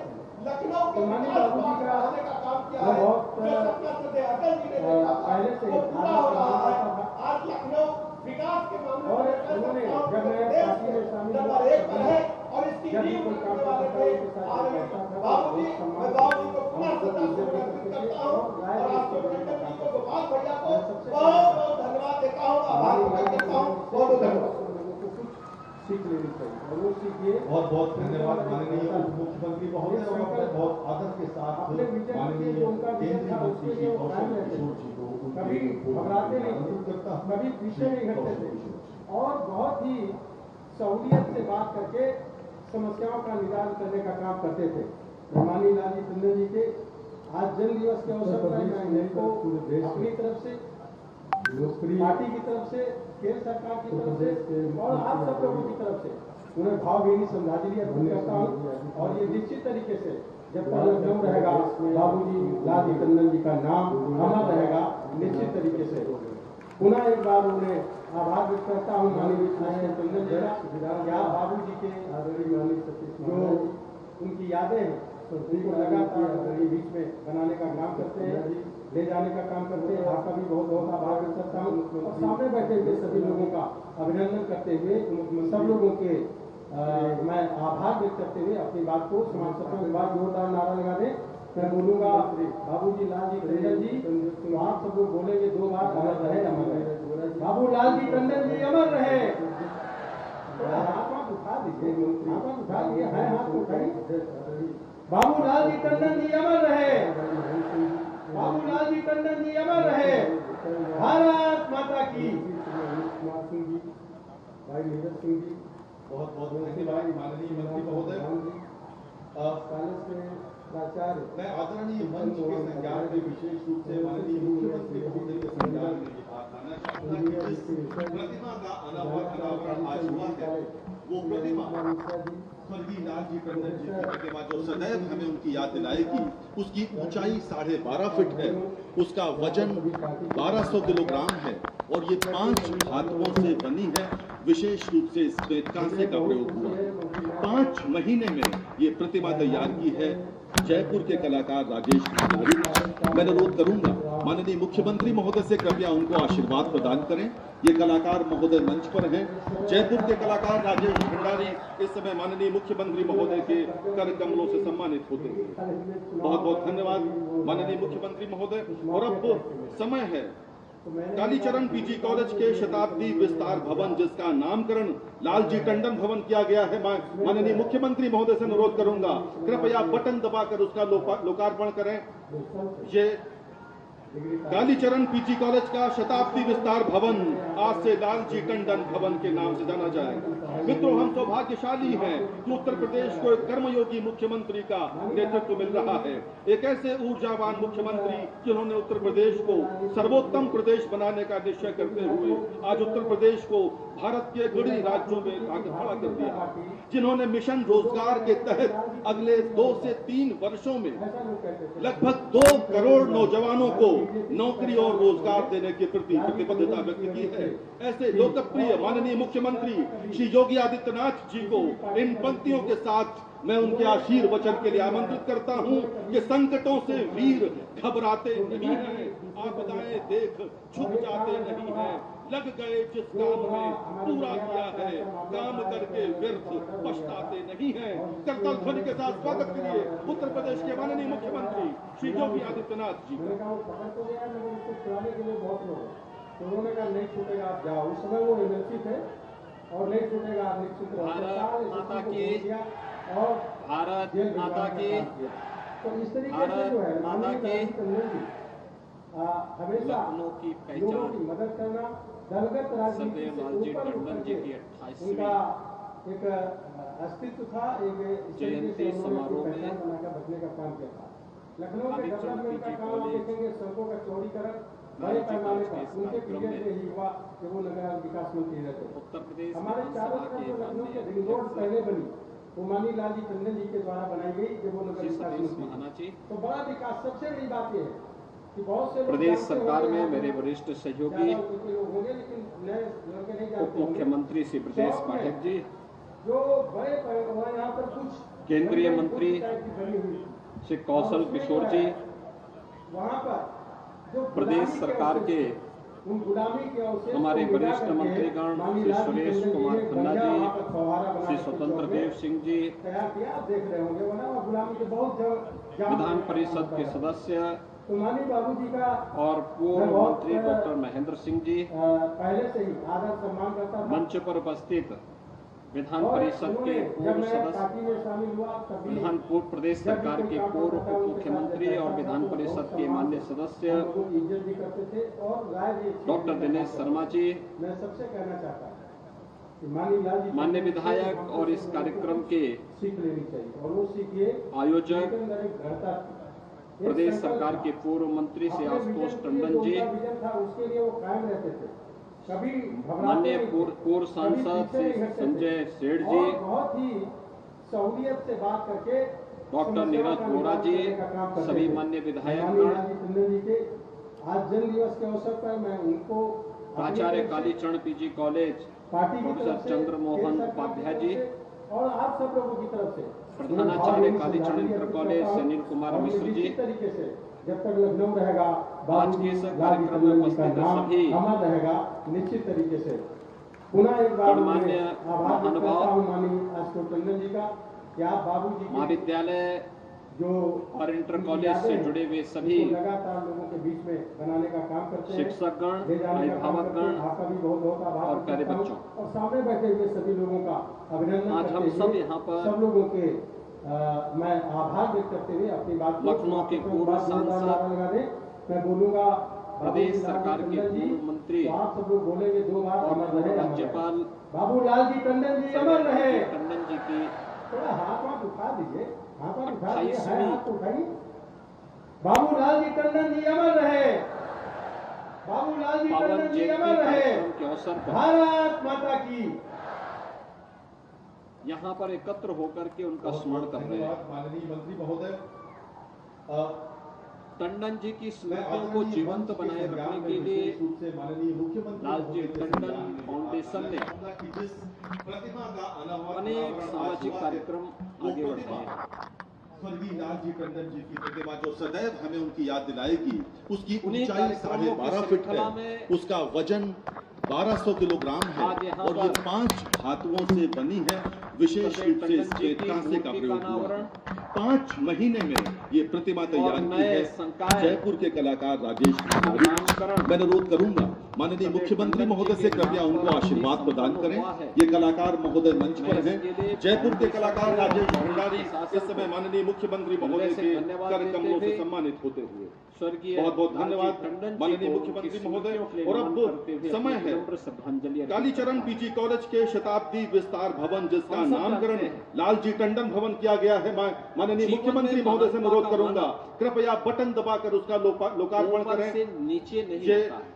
लखनऊ के विकास को आगे बढ़ाने का काम किया है। जो सपना सदैव अटल जी ने देखा था वो पूरा हो रहा है। आज लखनऊ विकास के मामले में नंबर 1 पर है और इसकी नींव रखने वाले थे आदरणीय बाबूजी। मैं बाबूजी को पुनः श्रद्धासुमन अर्पित करता हूँ और आपको टंडन जी को गोपाल भैया को बहुत बहुत धन्यवाद देता हूँ, आभार व्यक्त करता हूँ। बहुत बहुत धन्यवाद। सीख लेनी चाहिए और वो सीखिए। बहुत बहुत धन्यवाद माननीय उप मुख्यमंत्री महोदय और बहुत आदर के साथ माननीय केंद्रीय मंत्री श्री कौशल किशोर जी को कभी घबराते नहीं थे, कभी पीछे नहीं हटते थे और बहुत ही सहूलियत से बात करके समस्याओं का निदान करने का काम करते थे। माननीय लालजी टंडन जी के आज जन्म दिवस के अवसर पर मैं इनको अपनी तरफ से, पार्टी की तरफ से, केंद्र सरकार की तरफ से और आप सब लोगों की तरफ से उन्हें भावभीनी श्रद्धांजलि अर्पित करता हूँ। और ये निश्चित तरीके से जब तक लखनऊ रहेगा बाबूजी लालजी टंडन जी का नाम अमर रहेगा। निश्चित तरीके से पुनः एक बार उन्हें आभार व्यक्त करता हूँ माननीय टंडन जी का। क्या बाबूजी के जो उनकी यादें हैं उनको लगातार बीच में बनाने का काम करते हैं, ले जाने का काम करते हैं। आपका भी बहुत बहुत आभार व्यक्त करता हूँ और सामने बैठे हुए सभी लोगों का अभिनंदन करते हुए सब लोगों के मैं आभार व्यक्त करते हुए अपनी बात को समाप्त करता हूँ। बाद जोरदार नारा लगा दें। मैं बोलूंगा बाबूजी लालजी टंडन जी, तो आप सब लोग बोलेंगे 2 बार अमर रहे, अमर रहे। बाबू लालजी टंडन जी अमर रहे। हाथ उठा दीजिए, हाथ उठा दिए हैं, हाथ उठाइए। बाबू लालजी टंडन जी अमर रहे, बाबू लालजी टंडन जी अमर रहे। भारत माता की। भाई नीरज सिंह जी बहुत बहुत धन्यवाद माननीय मंत्री महोदय। कॉलेज के प्राचार्य मैं आदरणीय मंच के संज्ञान में विशेष रूप से माननीय मुख्यमंत्री महोदय के संज्ञान में ये बात लाना चाहूंगा कि जिस प्रतिमा का अनावरण आज हुआ है वो प्रतिमा स्वर्गीय लालजी टंडन जी की प्रतिमा जो सदैव हमें उनकी याद दिलाएगी। उसकी ऊंचाई 12.5 फीट है, उसका वजन 1200 किलोग्राम है और ये 5 धातुओं से बनी है। विशेश रूप से इसमें कांसे का प्रयोग हुआ। 5 महीने में ये प्रतिमा तैयार की है जयपुर के कलाकार राजेश भंडारी। मैं अनुरोध करूंगा माननीय मुख्यमंत्री महोदय से कृपया उनको आशीर्वाद प्रदान करें। ये कलाकार महोदय मंच पर हैं। जयपुर के कलाकार राजेश भंडारी इस समय माननीय मुख्यमंत्री महोदय के कर कमलों से सम्मानित होते हैं। बहुत बहुत धन्यवाद माननीय मुख्यमंत्री महोदय। और अब समय है कालीचरण पीजी कॉलेज के शताब्दी विस्तार भवन जिसका नामकरण लालजी टंडन भवन किया गया है। माननीय मुख्यमंत्री महोदय से अनुरोध करूंगा कृपया बटन दबाकर उसका लोकार्पण करें। ये कालीचरण पीजी कॉलेज का शताब्दी विस्तार भवन आज से लालजी टंडन भवन के नाम से जाना जाएगा। मित्रों, हम सौभाग्यशाली हैं कि उत्तर प्रदेश को एक कर्मयोगी मुख्यमंत्री का नेतृत्व मिल रहा है। एक ऐसे ऊर्जावान मुख्यमंत्री जिन्होंने उत्तर प्रदेश को सर्वोत्तम प्रदेश बनाने का निश्चय करते हुए आज उत्तर प्रदेश को भारत के अग्रणी राज्यों में आगे खड़ा कर दिया, जिन्होंने मिशन रोजगार के तहत अगले 2 से 3 वर्षों में लगभग 2 करोड़ नौजवानों को नौकरी और रोजगार देने के प्रति प्रतिबद्धता व्यक्त की है। ऐसे लोकप्रिय माननीय मुख्यमंत्री श्री योगी आदित्यनाथ जी को इन पंक्तियों के साथ मैं उनके आशीर्वचन के लिए आमंत्रित करता हूं कि संकटों से वीर घबराते नहीं हैं, आपदाएं देख झुक जाते नहीं हैं, लग गए जिस काम में पूरा किया है, काम करके व्यर्थ पछताते नहीं हैं। करतल ध्वनि के साथ स्वागत के लिए उत्तर प्रदेश के माननीय मुख्यमंत्री श्री योगी आदित्यनाथ जी। उन्होंने कहा नहीं छूटेगा आप जाओ, उस समय वो एमएलसी थे और नहीं छूटेगा आप निश्चित भारत माता की, और भारत माता की, तो इस तरीके से जो है माता की हमेशा लखनऊ की लोगों पहचान की मदद करना, दलगत राजनीति सदैव से लालजी ऊपर टंडन जी की उनका 28वीं एक अस्तित्व था, एक इस तरीके जयंती से उन्होंने समारोह अपनी में पहचान बनाकर बचने का काम किया था। लखनऊ के कालीचरण डेवलपमेंट का पीजी काम आप कॉलेज, देखेंगे, सड़कों का चौड़ीकरण बड़े लालजी पैमाने कॉलेज के पर इस उनके कार्यक्रम पीरियड में में ही हुआ कि वो नगर विकास मंत्री रहते थे। उत्तर प्रदेश हमारे चारों विधानसभा तरफ के जो लखनऊ के माननीय रिंग रोड अध्यक्ष पहले बनी वो माननीय लालजी टंडन जी के द्वारा बनाई गई जब वो नगर श्री विकास सतीश मंत्री। महानाची, तो बड़ा विकास, सबसे बड़ी बात यह है कि बहुत से लोग प्रदेश जानते सरकार होंगे, में यहाँ मेरे पे वरिष्ठ ज्यादा सहयोगी उनके लोग होंगे, लेकिन नए लड़के नहीं उप जानते होंगे। मुख्यमंत्री श्री ब्रजेश शौक में पाठक जी, जो बड़े यहाँ पर कुछ केंद्रीय बड़ी मंत्री टाइप की बनी हुई, श्री कौशल और उसमें किशोर जो जी, है, वहाँ पर जो प्रदेश गुलामी के सरकार अवशेष के थे, उन गुलामी के अवशेष हमारे को मिटा वरिष्ठ करके मंत्रीगण माननीय श्री लालजी सुरेश टंडन जी कुमार ने खन्ना बढ़िया जी, वहाँ पर फव्वारा बना श्री के स्वतंत्र चौक में देव सिंह जी, तैयार किया। आप देख रहे होंगे वरना वहाँ गुलामी के बहुत विधान परिषद के सदस्य तो माननीय बाबू जी का और पूर्व मंत्री डॉक्टर महेंद्र सिंह जी पहले से ही आदर सम्मान करता था। मंच पर उपस्थित विधान और परिषद के उन्होंने, जब पूर्व मैं सदस्य, पार्टी में शामिल हुआ तभी विधान प्रदेश सरकार के पूर्व उप मुख्यमंत्री और विधान परिषद के माननीय सदस्य हम लोगों की इज्जत भी करते थे और राय भी अच्छी डॉक्टर देते दिनेश थे। शर्मा जी, मैं सबसे कहना चाहता हूँ कि माननीय लालजी माननीय टंडन विधायक से और इस कार्यक्रम के सीख लेनी चाहिए और वो सीखिए आयोजक के अंदर एक दृढ़ता थी, एक प्रदेश संकल्प सरकार था। के पूर्व मंत्री श्री अपने आशुतोष विजन के लिए टंडन जो जी, उनका विजन था उसके लिए वो कायम रहते थे, कभी घबराते माननीय नहीं थे, पूर्व कभी सांसद पीछे नहीं श्री हटते थे। संजय सेठ और जी, बहुत ही सहूलियत से बात करके डॉक्टर समस्याओं नीरज का बोरा निदान जी, करने का काम करते सभी थे। माननीय विधायक माननीय गण, लालजी टंडन जी के आज जन्म दिवस के अवसर पर मैं उनको प्राचार्य कालीचरण पीजी कॉलेज पार्टी की प्रोफेसर तरफ से, चंद्रमोहन केंद्र सरकार की उपाध्याय तरफ जी, से और आप सब लोगों की तरफ से प्रधानाचार्य मैं कालीचरण भावभीनी इंटर कॉलेज श्रद्धांजलि से अनिल कुमार और मिश्र जी, निश्चित तरीके से जब तक लखनऊ रहेगा आज के इस कार्यक्रम में उपस्थित सभी अमर रहेगा निश्चित तरीके से। पुनः एक बार गणमान्य मैं आभार व्यक्त करता हूं माननीय आशुतोष टंडन जी का कि आप बाबू जी महाविद्यालय जो और इंटर कॉलेज से जुड़े हुए सभी उसको लगातार लोगों के बीच में बनाने का काम करते हैं, शिक्षकगण, ले जाने का काम करते हैं। अभिभावकगण आपका भी बहुत बहुत आभार और व्यक्त प्यारे करता हूं। बच्चों। और सामने बैठे हुए सभी लोगों का अभिनंदन आज हम करते सब हुए, यहाँ पर सब लोगों के मैं आभार व्यक्त करते हुए अपनी बात को लखनऊ के समाप्त पूर्व करता हूं। सांसद, नारा लगा दें। मैं बोलूंगा प्रदेश बाबू सरकार के लालजी टंडन जी, पूर्व मंत्री तो आप सब लोग बोलेंगे 2 बार और अमर पूर्व रहे, अमर रहे। राज्यपाल बाबू लालजी टंडन जी अमर रहे। टंडन जी की थोड़ा हाथ उठा दीजिए, हाथ उठा दीजिए, 28वीं हाथ तो उठाइए। बाबू लालजी टंडन जी अमर रहे, बाबू लालजी पावन टंडन जी जयंती अमर रहे। कार्यक्रम के अवसर पर भारत माता की। यहाँ पर एकत्र होकर के उनका स्मरण कर रहे हैं। माननीय मंत्री महोदय, टंडन जी की मैं स्मृतियों को आदरणीय जीवंत मंच के बनाए संज्ञान रखने में के लिए विशेष रूप से माननीय मुख्यमंत्री लालजी महोदय के टंडन संज्ञान में फाउंडेशन ने बताना कि जिस प्रतिमा का अनेक अनावरण आज सामाजिक हुआ है, कार्यक्रम वो आगे बढ़ प्रतिमा रहे हैं। स्वर्गीय लालजी टंडन जी की प्रतिमा जो सदैव हमें उनकी याद दिलाएगी, उसकी उन्हीं ऊंचाई कार्यक्रमों की 12.5 फीट श्रृंखला है, में उसका वजन 1200 किलोग्राम है आज यहाँ और ये पर 5 धातुओं से बनी है। विशेष रूप से इसके कांसे का प्रयोग हुआ है। 5 महीने में ये प्रतिमा तैयार की नए है। संकाय जयपुर के कलाकार राजेश तिवारी। मैं अनुरोध करूंगा माननीय मुख्यमंत्री महोदय से कृपया उनको आशीर्वाद प्रदान करें। ये कलाकार महोदय मंच पर हैं। जयपुर के कलाकार राजेश भंडारी इस समय माननीय मुख्यमंत्री महोदय के कर कमलों से सम्मानित होते हुए बहुत बहुत धन्यवाद माननीय मुख्यमंत्री महोदय। और अब समय है कालीचरण पीजी कॉलेज के शताब्दी विस्तार भवन, जिसका नामकरण लालजी टंडन भवन किया गया है, माननीय मुख्यमंत्री महोदय से अनुरोध करूंगा कृपया बटन दबाकर उसका लोकार्पण करें। नीचे नहीं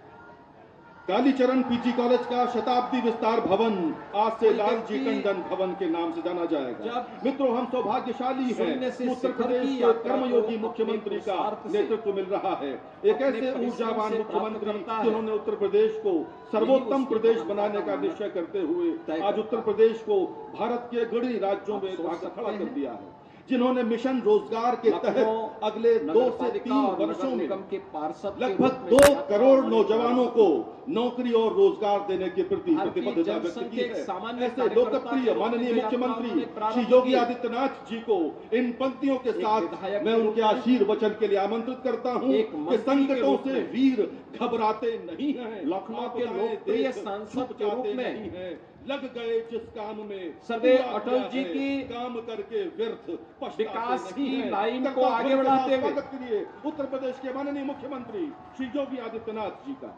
कालीचरण पीजी कॉलेज का शताब्दी विस्तार भवन आज से लालजी टंडन भवन के नाम से जाना जाएगा। मित्रों, हम सौभाग्यशाली हैं, उत्तर प्रदेश के कर्मयोगी मुख्यमंत्री का नेतृत्व मिल रहा है। एक ऐसे ऊर्जावान मुख्यमंत्री जिन्होंने उत्तर प्रदेश को सर्वोत्तम प्रदेश बनाने का निश्चय करते हुए आज उत्तर प्रदेश को भारत के अग्रणी राज्यों में खड़ा कर दिया है, जिन्होंने मिशन रोजगार के तहत अगले 2 से 3 वर्षों में लगभग 2 करोड़ नौजवानों को नौकरी और रोजगार देने के प्रति प्रतिबद्धता व्यक्त की है। ऐसे लोकप्रिय माननीय मुख्यमंत्री श्री योगी आदित्यनाथ जी को इन पंक्तियों के साथ मैं उनके आशीर्वचन के लिए आमंत्रित करता हूं कि संकटों से वीर घबराते नहीं हैं। लखनऊ के लोकप्रिय सांसद के रूप में लग गए जिस काम में सर्वे अटल जी की काम करके व्यर्थ विकास की लाइन को आगे बढ़ाते हुए स्वागत के लिए उत्तर प्रदेश के माननीय मुख्यमंत्री श्री योगी आदित्यनाथ जी का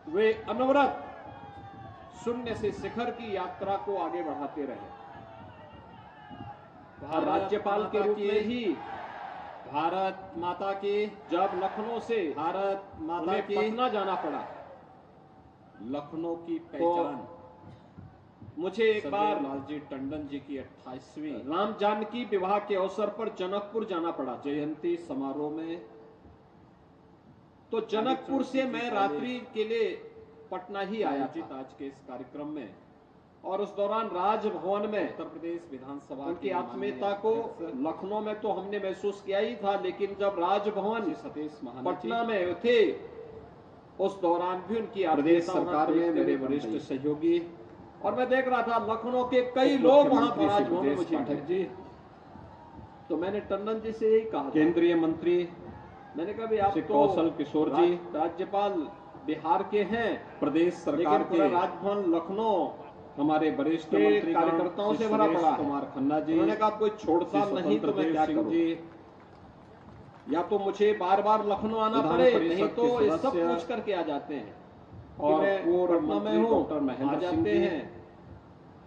वे अनवरत शून्य से शिखर की यात्रा को आगे बढ़ाते रहे। राज्यपाल के रूप में ही भारत माता के जब लखनऊ से भारत माता के पटना जाना पड़ा, लखनऊ की पहचान मुझे एक बार लालजी टंडन जी की 28वीं राम जानकी विवाह के अवसर पर जनकपुर जाना पड़ा जयंती समारोह में। तो जनकपुर से मैं रात्रि के लिए पटना ही आया था आज के इस कार्यक्रम में, और उस दौरान राजभवन में उत्तर प्रदेश विधानसभा उनकी आत्मीयता को लखनऊ में तो हमने महसूस किया ही था, लेकिन जब राजभवन पटना में थे उस दौरान भी उनकी प्रदेश सरकार में मेरे वरिष्ठ सहयोगी और मैं देख रहा था लखनऊ के कई लोग वहां पर राजभवन में मुझे पाठक जी। तो मैंने टंडन जी से यही कहा, केंद्रीय मंत्री, मैंने कहा भी आप तो कौशल किशोर जी राज्यपाल बिहार के हैं, प्रदेश सरकार के राजभवन लखनऊ हमारे वरिष्ठ मंत्री कार्यकर्ताओं से भरा पड़ा कुमार खन्ना जी। उन्होंने कहा कोई छोड़ता नहीं तो मैं क्या करूं जी, या तो मुझे बार बार लखनऊ आना पड़े, नहीं तो ये सब पूछ करके आ जाते हैं और वो पटना में हूँ आ जाते हैं,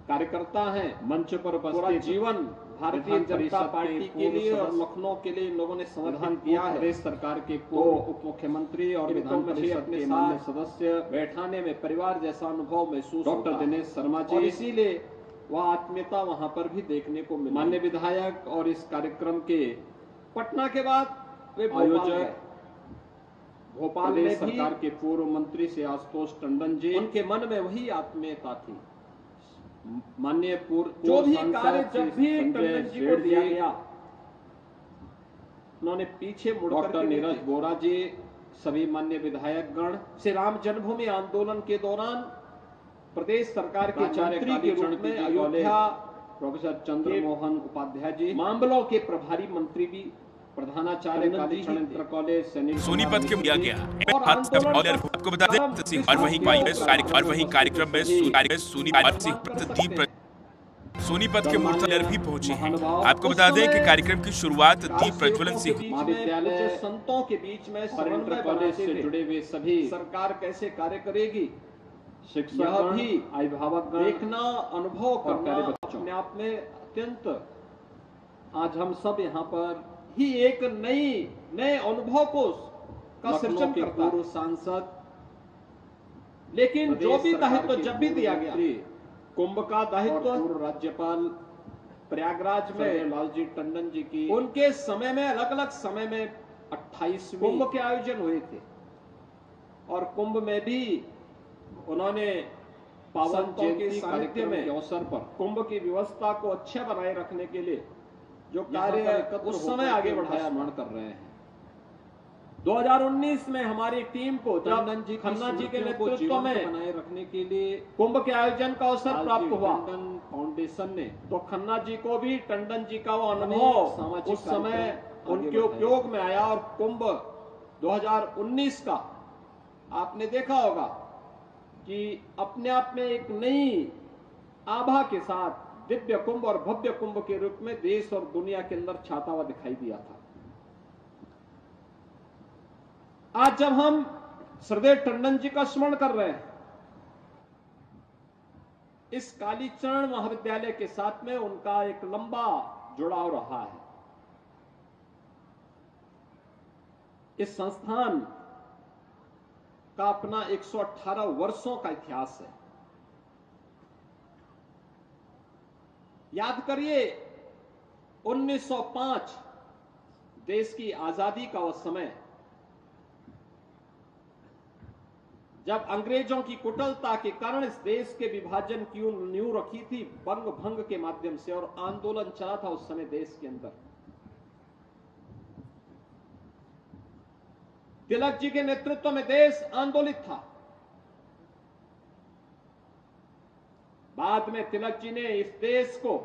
कार्यकर्ता हैं मंच पर पूरा जीवन भारतीय जनता पार्टी के लिए और लखनऊ के लिए इन लोगों ने समर्थन किया है। प्रदेश सरकार के पूर्व उप मुख्यमंत्री और विधान परिषद के माननीय सदस्य बैठाने में परिवार जैसा अनुभव महसूस होता है। डॉक्टर दिनेश शर्मा जी, और इसीलिए वह आत्मीयता वहां पर भी देखने को मिली। माननीय विधायक और इस कार्यक्रम के पटना के बाद वे आयोजक भोपाल में सरकार के पूर्व मंत्री से आशुतोष टंडन जी, उनके मन में वही आत्मीयता थी। माननीय पूर्व जो भी कार्य जब भी टंडन जी को दिया गया उन्होंने पीछे मुड़ डॉक्टर नीरज बोरा जी, सभी माननीय विधायक गण से राम जन्मभूमि आंदोलन के दौरान प्रदेश सरकार के मंत्री के रूप में अयोध्या प्रोफेसर चंद्र मोहन उपाध्याय जी, मामलों के प्रभारी मंत्री भी प्रधानाचार्य कालीचरण इंटर कॉलेज सोनीपत के दिया गया आपको बता दें और वही कार्यक्रम में सोनीपत के मूर्तियार भी पहुंचे हैं। आपको बता दें कि कार्यक्रम की शुरुआत दीप प्रज्वलन से हुई। महाविद्यालय संतों के बीच में समन्वय कॉलेज से जुड़े हुए सभी सरकार कैसे कार्य करेगी, शिक्षा भी अभिभावक देखना अनुभव करना अपने आप में अत्यंत, आज हम सब यहाँ पर ही एक नए अनुभव को का सृजन करता है। सांसद, लेकिन जो भी दायित्व जब भी दिया गया, कुंभ का दायित्व राज्यपाल प्रयागराज में लालजी टंडन जी की उनके समय में अलग अलग समय में 28 कुंभ के आयोजन हुए थे और कुंभ में भी उन्होंने पावन के सानिध्य में अवसर पर कुंभ की व्यवस्था को अच्छा बनाए रखने के लिए जो कार्य उस समय आगे बढ़ाया कर रहे हैं। 2019 में हमारी टीम को जब खन्ना जी के नेतृत्व में बनाए रखने के लिए कुंभ के आयोजन का अवसर प्राप्त हुआ फाउंडेशन ने, तो खन्ना जी को भी टंडन जी का वो अनुभव उस समय उनके उपयोग में आया और कुंभ 2019 का आपने देखा होगा कि अपने आप में एक नई आभा के साथ दिव्य कुंभ और भव्य कुंभ के रूप में देश और दुनिया के अंदर छाता हुआ दिखाई दिया था। आज जब हम श्रद्धेय टंडन जी का स्मरण कर रहे हैं, इस कालीचरण महाविद्यालय के साथ में उनका एक लंबा जुड़ाव रहा है। इस संस्थान का अपना 118 वर्षों का इतिहास है। याद करिए 1905 देश की आजादी का वह समय, जब अंग्रेजों की कुटिलता के कारण इस देश के विभाजन की नींव रखी थी बंग भंग के माध्यम से, और आंदोलन चला था उस समय देश के अंदर। तिलक जी के नेतृत्व में देश आंदोलित था। बाद में तिलक जी ने इस देश को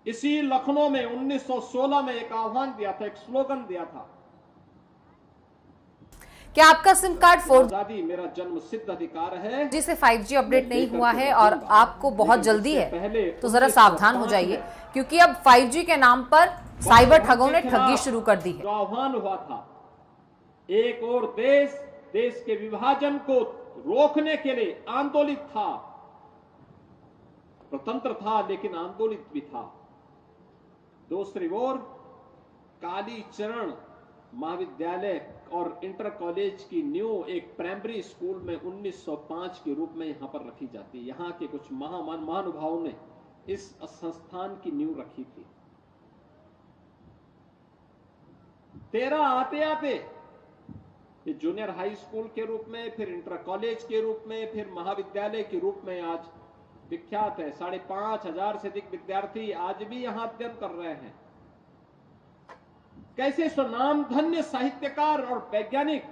इसी लखनऊ में 1916 में एक आह्वान दिया था, एक स्लोगन दिया था, क्या आपका सिम कार्ड 4G आजादी मेरा जन्म सिद्ध अधिकार है से 5G अपडेट नहीं हुआ है और आपको बहुत जल्दी है, तो जरा सावधान हो जाइए, क्योंकि अब 5G के नाम पर साइबर ठगों ने ठगी शुरू कर दी है। जो आह्वान हुआ था, एक और देश के विभाजन को रोकने के लिए आंदोलित था, स्वतंत्र था लेकिन आंदोलित भी था। दूसरी ओर कालीचरण महाविद्यालय और इंटर कॉलेज की नींव एक प्राइमरी स्कूल में 1905 के रूप में यहां पर रखी जाती है। यहां के कुछ महानुभावों ने इस संस्थान की नींव रखी थी। 13 आते आते ये जूनियर हाई स्कूल के रूप में, फिर इंटर कॉलेज के रूप में, फिर महाविद्यालय के रूप में आज विख्यात है। 5,500 से अधिक विद्यार्थी आज भी यहां अध्ययन कर रहे हैं। कैसे स्वनाम धन्य साहित्यकार और वैज्ञानिक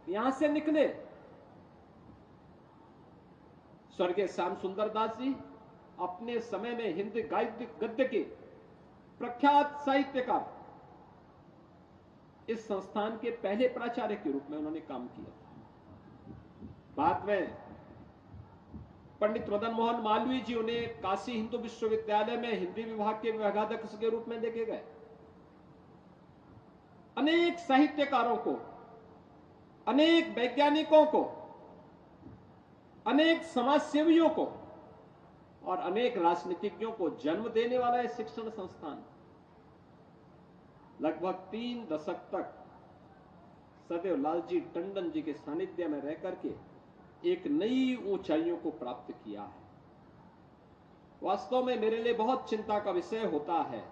यहां से निकले। स्वर्गीय श्याम सुंदर दास जी अपने समय में हिंदी गद्य के प्रख्यात साहित्यकार, इस संस्थान के पहले प्राचार्य के रूप में उन्होंने काम किया। बाद में पंडित मदन मोहन मालवीय जी उन्हें काशी हिंदू विश्वविद्यालय में हिंदी विभाग के विभागाध्यक्ष के रूप में लेके गए। अनेक साहित्यकारों को, अनेक वैज्ञानिकों को, अनेक समाजसेवियों को और अनेक राजनीतिज्ञों को जन्म देने वाला है शिक्षण संस्थान। लगभग 3 दशक तक सदैव लालजी टंडन जी के सानिध्य में रह करके एक नई ऊंचाइयों को प्राप्त किया है। वास्तव में मेरे लिए बहुत चिंता का विषय होता है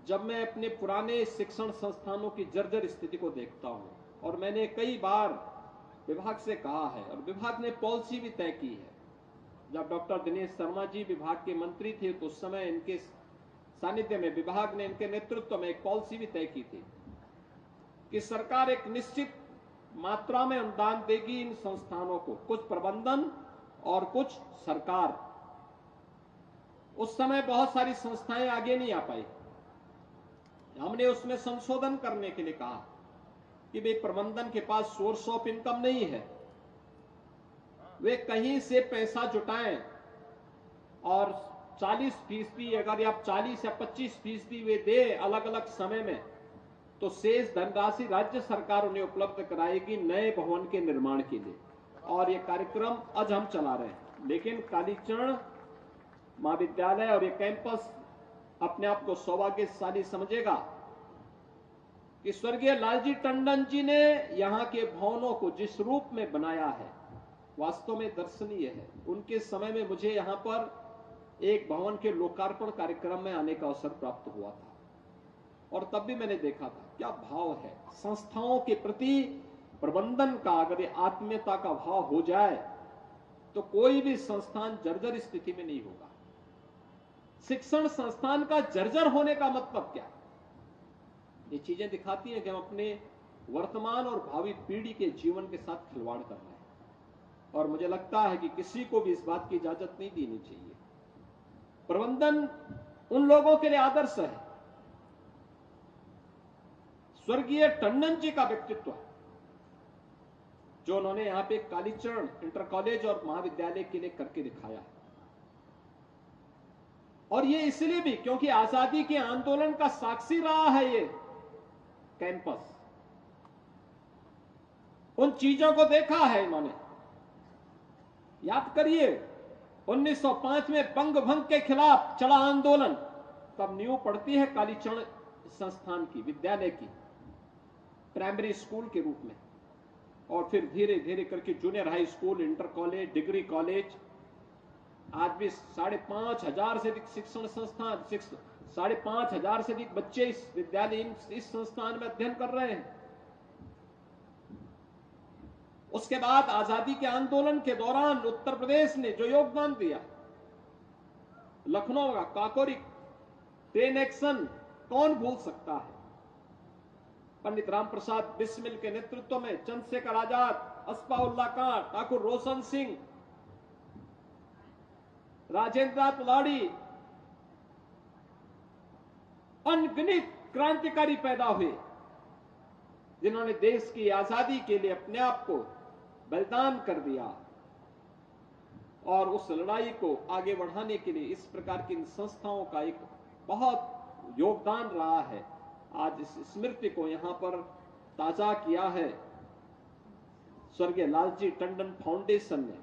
जब मैं अपने पुराने शिक्षण संस्थानों की जर्जर स्थिति को देखता हूं, और मैंने कई बार विभाग से कहा है और विभाग ने पॉलिसी भी तय की है। जब डॉक्टर दिनेश शर्मा जी विभाग के मंत्री थे तो उस समय इनके सानिध्य में विभाग ने इनके नेतृत्व में एक पॉलिसी भी तय की थी कि सरकार एक निश्चित मात्रा में अनुदान देगी इन संस्थानों को, कुछ प्रबंधन और कुछ सरकार। उस समय बहुत सारी संस्थाएं आगे नहीं आ पाई। हमने उसमें संशोधन करने के लिए कहा कि भाई प्रबंधन के पास सोर्स ऑफ इनकम नहीं है, वे कहीं से पैसा जुटाएं और 40% अगर आप 40 या 25% वे दे अलग अलग समय में, तो शेष धनराशि राज्य सरकार उन्हें उपलब्ध कराएगी नए भवन के निर्माण के लिए। और ये कार्यक्रम आज हम चला रहे हैं। लेकिन कालीचरण महाविद्यालय और ये कैंपस अपने आप को सौभाग्यशाली समझेगा कि स्वर्गीय लालजी टंडन जी ने यहां के भवनों को जिस रूप में बनाया है वास्तव में दर्शनीय है। उनके समय में मुझे यहां पर एक भवन के लोकार्पण कार्यक्रम में आने का अवसर प्राप्त हुआ था और तब भी मैंने देखा था क्या भाव है संस्थाओं के प्रति प्रबंधन का। अगर ये आत्मीयता का भाव हो जाए तो कोई भी संस्थान जर्जर स्थिति में नहीं होगा। शिक्षण संस्थान का जर्जर होने का मतलब क्या? ये चीजें दिखाती हैं कि हम अपने वर्तमान और भावी पीढ़ी के जीवन के साथ खिलवाड़ कर रहे हैं, और मुझे लगता है कि किसी को भी इस बात की इजाजत नहीं देनी चाहिए। प्रबंधन उन लोगों के लिए आदर्श है। स्वर्गीय टंडन जी का व्यक्तित्व जो उन्होंने यहां पे कालीचरण इंटर कॉलेज और महाविद्यालय के लिए करके दिखाया है। और ये इसलिए भी क्योंकि आजादी के आंदोलन का साक्षी रहा है ये कैंपस। उन चीजों को देखा है इन्होंने। याद करिए 1905 में बंग भंग के खिलाफ चला आंदोलन, तब नींव पड़ती है कालीचरण संस्थान की, विद्यालय की, प्राइमरी स्कूल के रूप में। और फिर धीरे धीरे करके junior high school, inter college, degree college, आज भी 5,500 से अधिक शिक्षण संस्थान, 5,500 से अधिक बच्चे इस विद्यालय, इस संस्थान में अध्ययन कर रहे हैं। उसके बाद आजादी के आंदोलन के दौरान उत्तर प्रदेश ने जो योगदान दिया, लखनऊ का काकोरी ट्रेन एक्शन कौन भूल सकता है। पंडित राम प्रसाद बिस्मिल के नेतृत्व में चंद्रशेखर आजाद, अस्फाउल्लाह खां, ठाकुर रोशन सिंह, राजेंद्र नाथ लाड़ी, अनगिनत क्रांतिकारी पैदा हुए जिन्होंने देश की आजादी के लिए अपने आप को बलिदान कर दिया। और उस लड़ाई को आगे बढ़ाने के लिए इस प्रकार की संस्थाओं का एक बहुत योगदान रहा है। आज इस स्मृति को यहां पर ताजा किया है स्वर्गीय लालजी टंडन फाउंडेशन ने,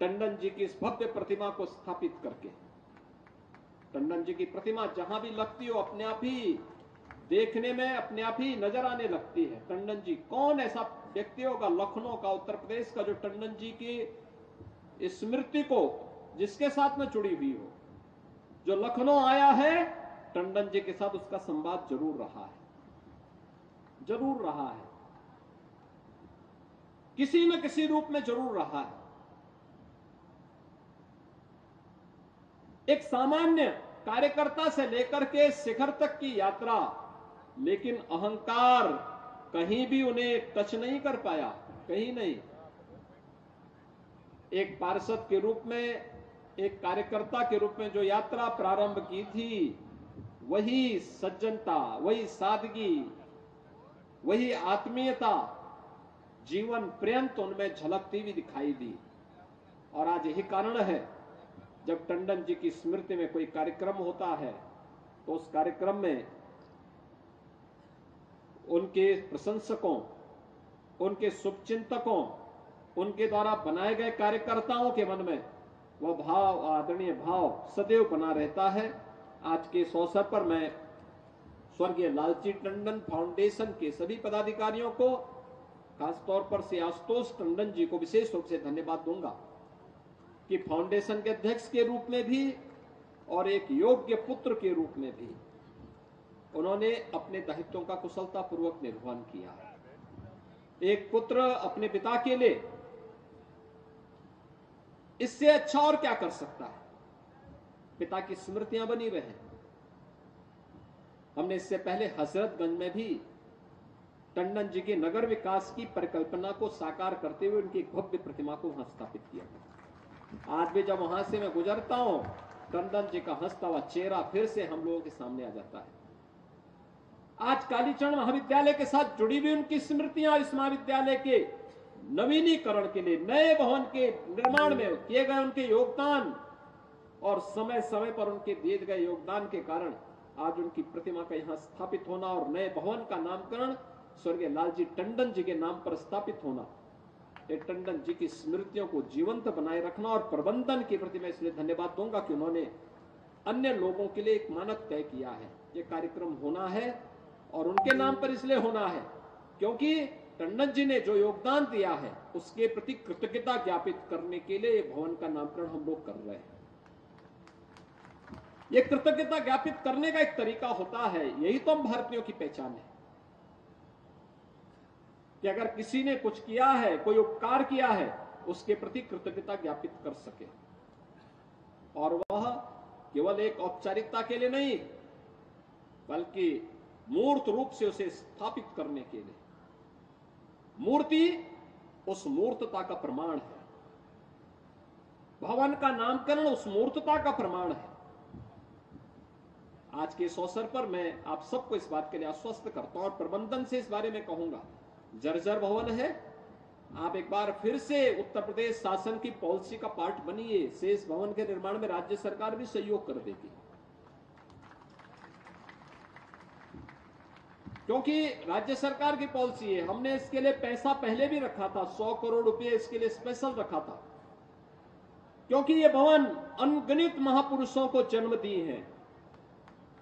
टंडन जी की इस भव्य प्रतिमा को स्थापित करके। टंडन जी की प्रतिमा जहां भी लगती हो अपने आप ही देखने में अपने आप ही नजर आने लगती है। टंडन जी कौन ऐसा व्यक्ति होगा लखनऊ का, उत्तर प्रदेश का, जो टंडन जी की स्मृति को जिसके साथ में जुड़ी हुई हो। जो लखनऊ आया है टंडन जी के साथ उसका संवाद जरूर रहा है, जरूर रहा है, किसी न किसी रूप में जरूर रहा है। एक सामान्य कार्यकर्ता से लेकर के शिखर तक की यात्रा, लेकिन अहंकार कहीं भी उन्हें टच नहीं कर पाया, कहीं नहीं। एक पार्षद के रूप में, एक कार्यकर्ता के रूप में जो यात्रा प्रारंभ की थी, वही सज्जनता, वही सादगी, वही आत्मीयता जीवन पर्यंत उनमें झलकती हुई दिखाई दी। और आज यही कारण है जब टंडन जी की स्मृति में कोई कार्यक्रम होता है तो उस कार्यक्रम में उनके प्रशंसकों, उनके शुभचिंतकों, उनके द्वारा बनाए गए कार्यकर्ताओं के मन में वह भाव, आदरणीय भाव सदैव बना रहता है। आज के इस अवसर पर मैं स्वर्गीय लालजी टंडन फाउंडेशन के सभी पदाधिकारियों को, खासतौर पर से आशुतोष टंडन जी को विशेष रूप से धन्यवाद दूंगा कि फाउंडेशन के अध्यक्ष के रूप में भी और एक योग्य पुत्र के रूप में भी उन्होंने अपने दायित्वों का कुशलतापूर्वक निर्वहन किया। एक पुत्र अपने पिता के लिए इससे अच्छा और क्या कर सकता है, पिता की स्मृतियां बनी रहे। हमने इससे पहले हजरतगंज में भी टंडन जी के नगर विकास की परिकल्पना को साकार करते हुए उनकी एक भव्य प्रतिमा को वहां स्थापित किया। आज भी जब वहां से मैं गुजरता हूं, टंडन जी का हंसता हुआ चेहरा फिर से हम लोगों के सामने आ जाता है। आज कालीचरण महाविद्यालय के साथ जुड़ी हुई उनकी स्मृतियां, इस महाविद्यालय के नवीनीकरण के लिए, नए भवन के निर्माण में किए गए उनके योगदान और समय समय पर उनके दिए गए योगदान के कारण आज उनकी प्रतिमा का यहां स्थापित होना और नए भवन का नामकरण स्वर्गीय लालजी टंडन जी के नाम पर स्थापित होना, टंडन जी की स्मृतियों को जीवंत बनाए रखना। और प्रबंधन के प्रति मैं इसलिए धन्यवाद दूंगा कि उन्होंने अन्य लोगों के लिए एक मानक तय किया है। ये कार्यक्रम होना है और उनके नाम पर इसलिए होना है क्योंकि टंडन जी ने जो योगदान दिया है उसके प्रति कृतज्ञता ज्ञापित करने के लिए भवन का नामकरण हम लोग कर रहे हैं। ये कृतज्ञता ज्ञापित करने का एक तरीका होता है, यही तो हम भारतीयों की पहचान है कि अगर किसी ने कुछ किया है, कोई उपकार किया है, उसके प्रति कृतज्ञता ज्ञापित कर सके। और वह केवल एक औपचारिकता के लिए नहीं बल्कि मूर्त रूप से उसे स्थापित करने के लिए। मूर्ति उस मूर्तता का प्रमाण है, भवन का नामकरण उस मूर्तता का प्रमाण है। आज के इस अवसर पर मैं आप सबको इस बात के लिए आश्वस्त करता हूं और प्रबंधन से इस बारे में कहूंगा, जर्जर भवन है, आप एक बार फिर से उत्तर प्रदेश शासन की पॉलिसी का पार्ट बनिए। शेष भवन के निर्माण में राज्य सरकार भी सहयोग कर देगी, क्योंकि राज्य सरकार की पॉलिसी है। हमने इसके लिए पैसा पहले भी रखा था, 100 करोड़ रुपए इसके लिए स्पेशल रखा था, क्योंकि ये भवन अनगिनत महापुरुषों को जन्म दिए हैं।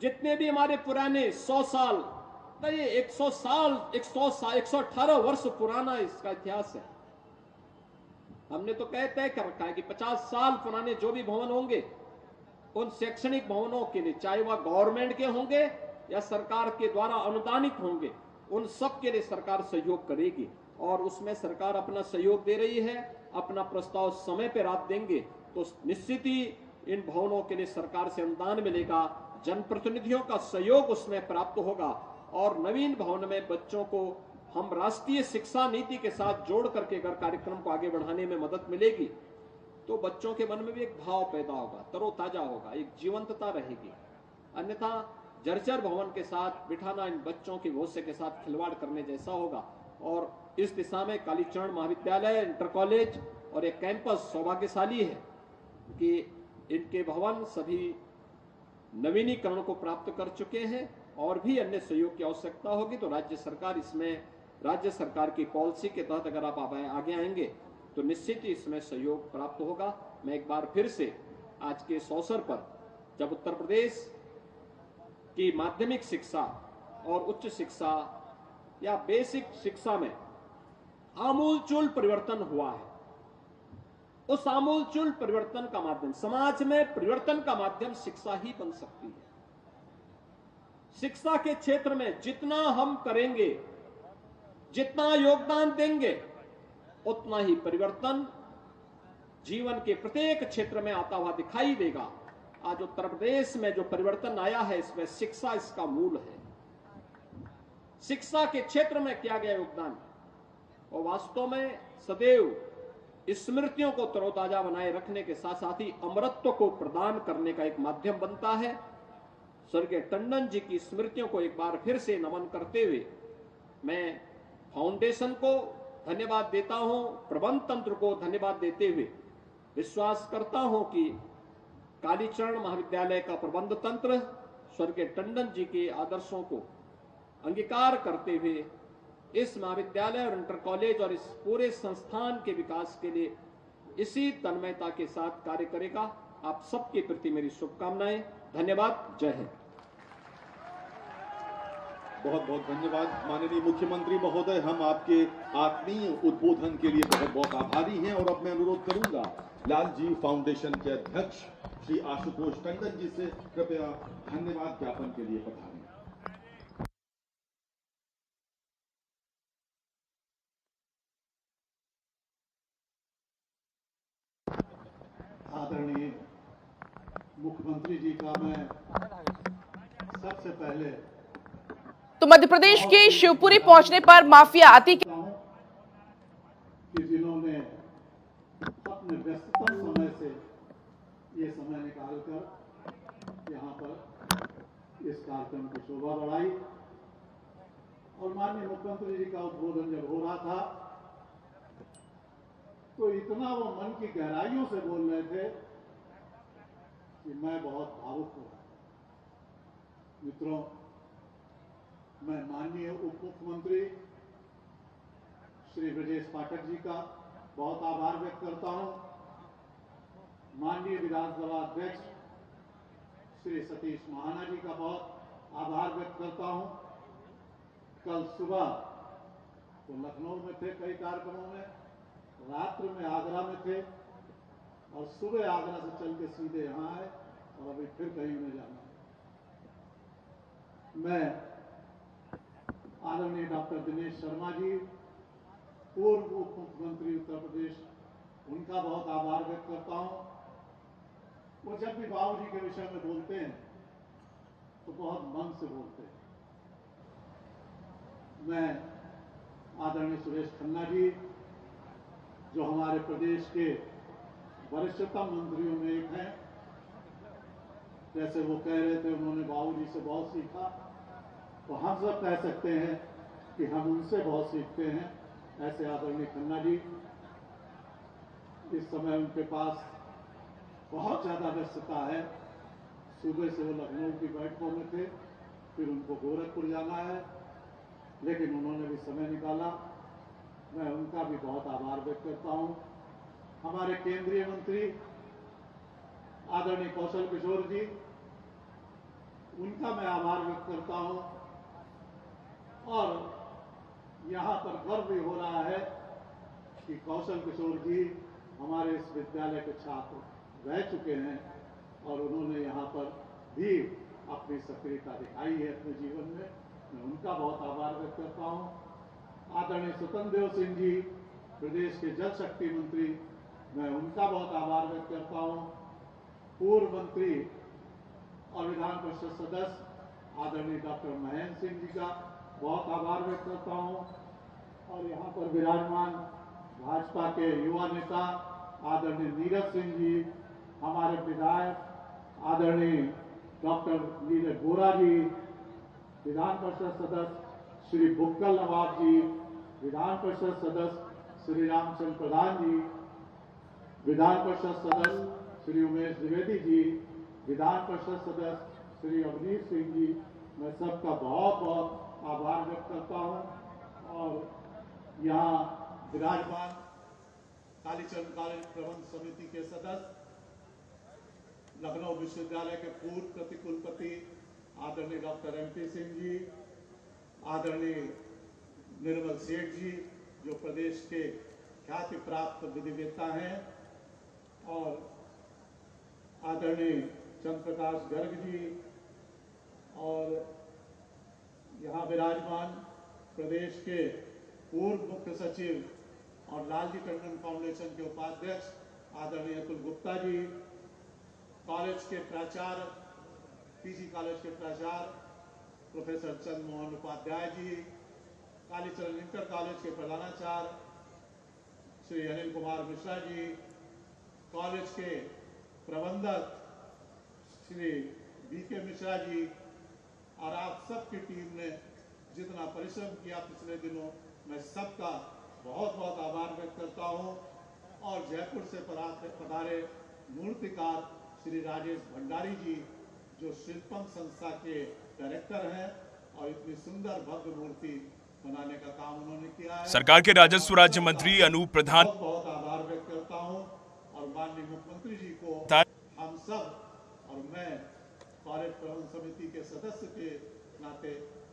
जितने भी हमारे पुराने 100 साल, ये 100 साल 118 वर्ष पुराना इसका इतिहास है। हमने तो तय कर रखा है कि 50 साल पुराने जो भी भवन होंगे, उन शैक्षणिक भवनों के लिए, चाहे वह गवर्नमेंट के होंगे या सरकार के द्वारा अनुदानित होंगे, उन सब के लिए सरकार सहयोग करेगी। और उसमें सरकार अपना सहयोग दे रही है। अपना प्रस्ताव समय पर आप देंगे तो निश्चित ही इन भवनों के लिए सरकार से अनुदान मिलेगा, जनप्रतिनिधियों का सहयोग उसमें प्राप्त होगा और नवीन भवन में बच्चों को हम राष्ट्रीय शिक्षा नीति के साथ जोड़ करके अगर कार्यक्रम को आगे बढ़ाने में मदद मिलेगी तो बच्चों के मन में भी एक भाव पैदा होगा, तरोताजा होगा, एक जीवंतता रहेगी। अन्यथा जर्जर भवन के साथ बिठाना इन बच्चों के भविष्य के साथ खिलवाड़ करने जैसा होगा। और इस दिशा में कालीचरण महाविद्यालय, इंटर कॉलेज और एक कैंपस सौभाग्यशाली है कि इनके भवन सभी नवीनीकरण को प्राप्त कर चुके हैं। और भी अन्य सहयोग की आवश्यकता होगी तो राज्य सरकार इसमें, राज्य सरकार की पॉलिसी के तहत अगर आप आगे आएंगे तो निश्चित ही इसमें सहयोग प्राप्त होगा। मैं एक बार फिर से आज के इस अवसर पर, जब उत्तर प्रदेश की माध्यमिक शिक्षा और उच्च शिक्षा या बेसिक शिक्षा में आमूलचूल परिवर्तन हुआ है, उस आमूलचूल परिवर्तन का माध्यम, समाज में परिवर्तन का माध्यम शिक्षा ही बन सकती है। शिक्षा के क्षेत्र में जितना हम करेंगे, जितना योगदान देंगे, उतना ही परिवर्तन जीवन के प्रत्येक क्षेत्र में आता हुआ दिखाई देगा। आज उत्तर प्रदेश में जो परिवर्तन आया है, इसमें शिक्षा इसका मूल है। शिक्षा के क्षेत्र में किया गया योगदान और वास्तव में सदैव स्मृतियों को तरोताजा बनाए रखने के साथ साथ ही अमरत्व को प्रदान करने का एक माध्यम बनता है। स्वर्गीय टंडन जी की स्मृतियों को एक बार फिर से नमन करते हुए मैं फाउंडेशन को धन्यवाद देता हूं, प्रबंध तंत्र को धन्यवाद देते हुए विश्वास करता हूं कि कालीचरण महाविद्यालय का प्रबंध तंत्र स्वर्गीय टंडन जी के आदर्शों को अंगीकार करते हुए इस महाविद्यालय और इंटर कॉलेज और इस पूरे संस्थान के विकास के लिए इसी तन्मयता के साथ कार्य करेगा। आप सबके प्रति मेरी शुभकामनाएं। धन्यवाद। जय हिंद। बहुत बहुत धन्यवाद माननीय मुख्यमंत्री महोदय। हम आपके आत्मीय उद्बोधन के लिए बहुत बहुत आभारी हैं। और अब मैं अनुरोध करूंगा लालजी फाउंडेशन के अध्यक्ष श्री आशुतोष टंडन जी से कृपया धन्यवाद ज्ञापन के लिए पधारें। आदरणीय मुख्यमंत्री जी का मैं सबसे पहले तो मध्य प्रदेश के शिवपुरी पहुंचने पर माफिया आती कि जिन्होंने अपने व्यस्ततम समय से ये समय निकालकर यहाँ पर इस कार्यक्रम की शोभा बढ़ाई। और माननीय मुख्यमंत्री जी का उद्बोधन जब हो रहा था तो इतना वो मन की गहराइयों से बोल रहे थे कि मैं बहुत भावुक हूं। मित्रों, मैं माननीय उप मुख्यमंत्री श्री ब्रजेश पाठक जी का बहुत आभार व्यक्त करता हूं। माननीय विधानसभा अध्यक्ष श्री सतीश महाना जी का बहुत आभार व्यक्त करता हूं। कल सुबह तो लखनऊ में थे कई कार्यक्रमों में, रात्रि में आगरा में थे और सुबह आगरा से चल के सीधे यहां आए और अभी फिर कहीं उन्हें जाना है। मैं आदरणीय डॉक्टर दिनेश शर्मा जी, पूर्व उप मुख्यमंत्री उत्तर प्रदेश, उनका बहुत आभार व्यक्त करता हूं। वो जब भी बाबूजी के विषय में बोलते हैं तो बहुत मन से बोलते हैं। मैं आदरणीय सुरेश खन्ना जी, जो हमारे प्रदेश के वरिष्ठतम मंत्रियों में एक हैं, जैसे वो कह रहे थे उन्होंने बाबूजी से बहुत सीखा, तो हम सब कह सकते हैं कि हम उनसे बहुत सीखते हैं। ऐसे आदरणीय खन्ना जी, इस समय उनके पास बहुत ज़्यादा व्यस्तता है। सुबह से वो लखनऊ की बैठकों में थे, फिर उनको गोरखपुर जाना है, लेकिन उन्होंने भी समय निकाला। मैं उनका भी बहुत आभार व्यक्त करता हूँ। हमारे केंद्रीय मंत्री आदरणीय कौशल किशोर जी, उनका मैं आभार व्यक्त करता हूँ। और यहाँ पर गर्व भी हो रहा है कि कौशल किशोर जी हमारे इस विद्यालय के छात्र रह चुके हैं और उन्होंने यहाँ पर भी अपनी सक्रियता दिखाई है अपने जीवन में। मैं उनका बहुत आभार व्यक्त करता हूँ। आदरणीय स्वतंत्र देव सिंह जी, प्रदेश के जल शक्ति मंत्री, मैं उनका बहुत आभार व्यक्त करता हूँ। पूर्व मंत्री और विधान परिषद सदस्य आदरणीय डॉक्टर महेंद्र सिंह जी का बहुत आभार व्यक्त करता हूँ। और यहाँ पर विराजमान भाजपा के युवा नेता आदरणीय नीरज सिंह जी, हमारे विधायक आदरणीय डॉक्टर नीरज बोरा जी, विधान परिषद सदस्य श्री बुक्कल नवाब जी, विधान परिषद सदस्य श्री रामचंद्र प्रधान जी, विधान परिषद सदस्य श्री उमेश द्विवेदी जी, विधान परिषद सदस्य श्री अवनीश सिंह जी, मैं सबका बहुत बहुत आभार व्यक्त करता हूँ। और यहाँ विराजमान कालीचरण कॉलेज प्रबंध समिति के सदस्य, लखनऊ विश्वविद्यालय के पूर्व प्रतिकुलपति आदरणीय डॉक्टर MP सिंह जी, आदरणीय निर्मल सेठ जी, जो प्रदेश के ख्याति प्राप्त विधिवेत्ता हैं, और आदरणीय चंद्रप्रकाश गर्ग जी, और यहाँ विराजमान प्रदेश के पूर्व मुख्य सचिव और लालजी टंडन फाउंडेशन के उपाध्यक्ष आदरणीय अतुल गुप्ता जी, कॉलेज के प्राचार्य, PG कॉलेज के प्राचार्य professor Chandramohan Upadhyay ji, Kalicharan inter college के प्रधानाचार्य श्री अनिल कुमार मिश्रा जी, कॉलेज के प्रबंधक श्री BK मिश्रा जी, और आप सबकी टीम ने जितना परिश्रम किया पिछले दिनों, मैं सबका बहुत बहुत आभार व्यक्त करता हूं। और जयपुर से पधारे मूर्तिकार श्री राजेश भंडारी जी, जो शिल्पम संस्था के डायरेक्टर हैं, और इतनी सुंदर भव्य मूर्ति बनाने का काम उन्होंने किया है। सरकार के राजस्व राज्य मंत्री अनूप प्रधान बहुत बहुत आभार व्यक्त करता हूं। और माननीय मुख्यमंत्री जी को हम सब और मैं कॉलेज प्रबंध समिति के सदस्य के नाते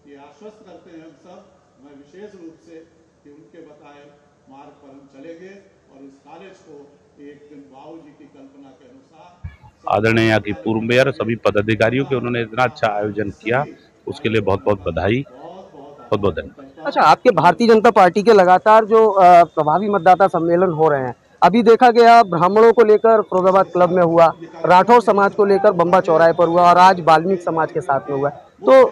ये आश्वस्त करते हैं हम सब, मैं विशेष रूप से, कि उनके बताए मार्ग पर हम चलेंगे और इस कॉलेज को एक दिन बाबू जी की कल्पना के अनुसार आदरणीय यहाँ की पूर्व मेयर सभी पदाधिकारियों के उन्होंने इतना अच्छा आयोजन किया, उसके लिए बहुत बहुत बधाई, बहुत बहुत धन्यवाद। अच्छा, आपके भारतीय जनता पार्टी के लगातार जो प्रभावी मतदाता सम्मेलन हो रहे हैं, अभी देखा गया ब्राह्मणों को लेकर फिरोजाबाद क्लब में हुआ, राठौर समाज को लेकर बम्बा चौराहे पर हुआ, और आज वाल्मीकि समाज के साथ में हुआ, तो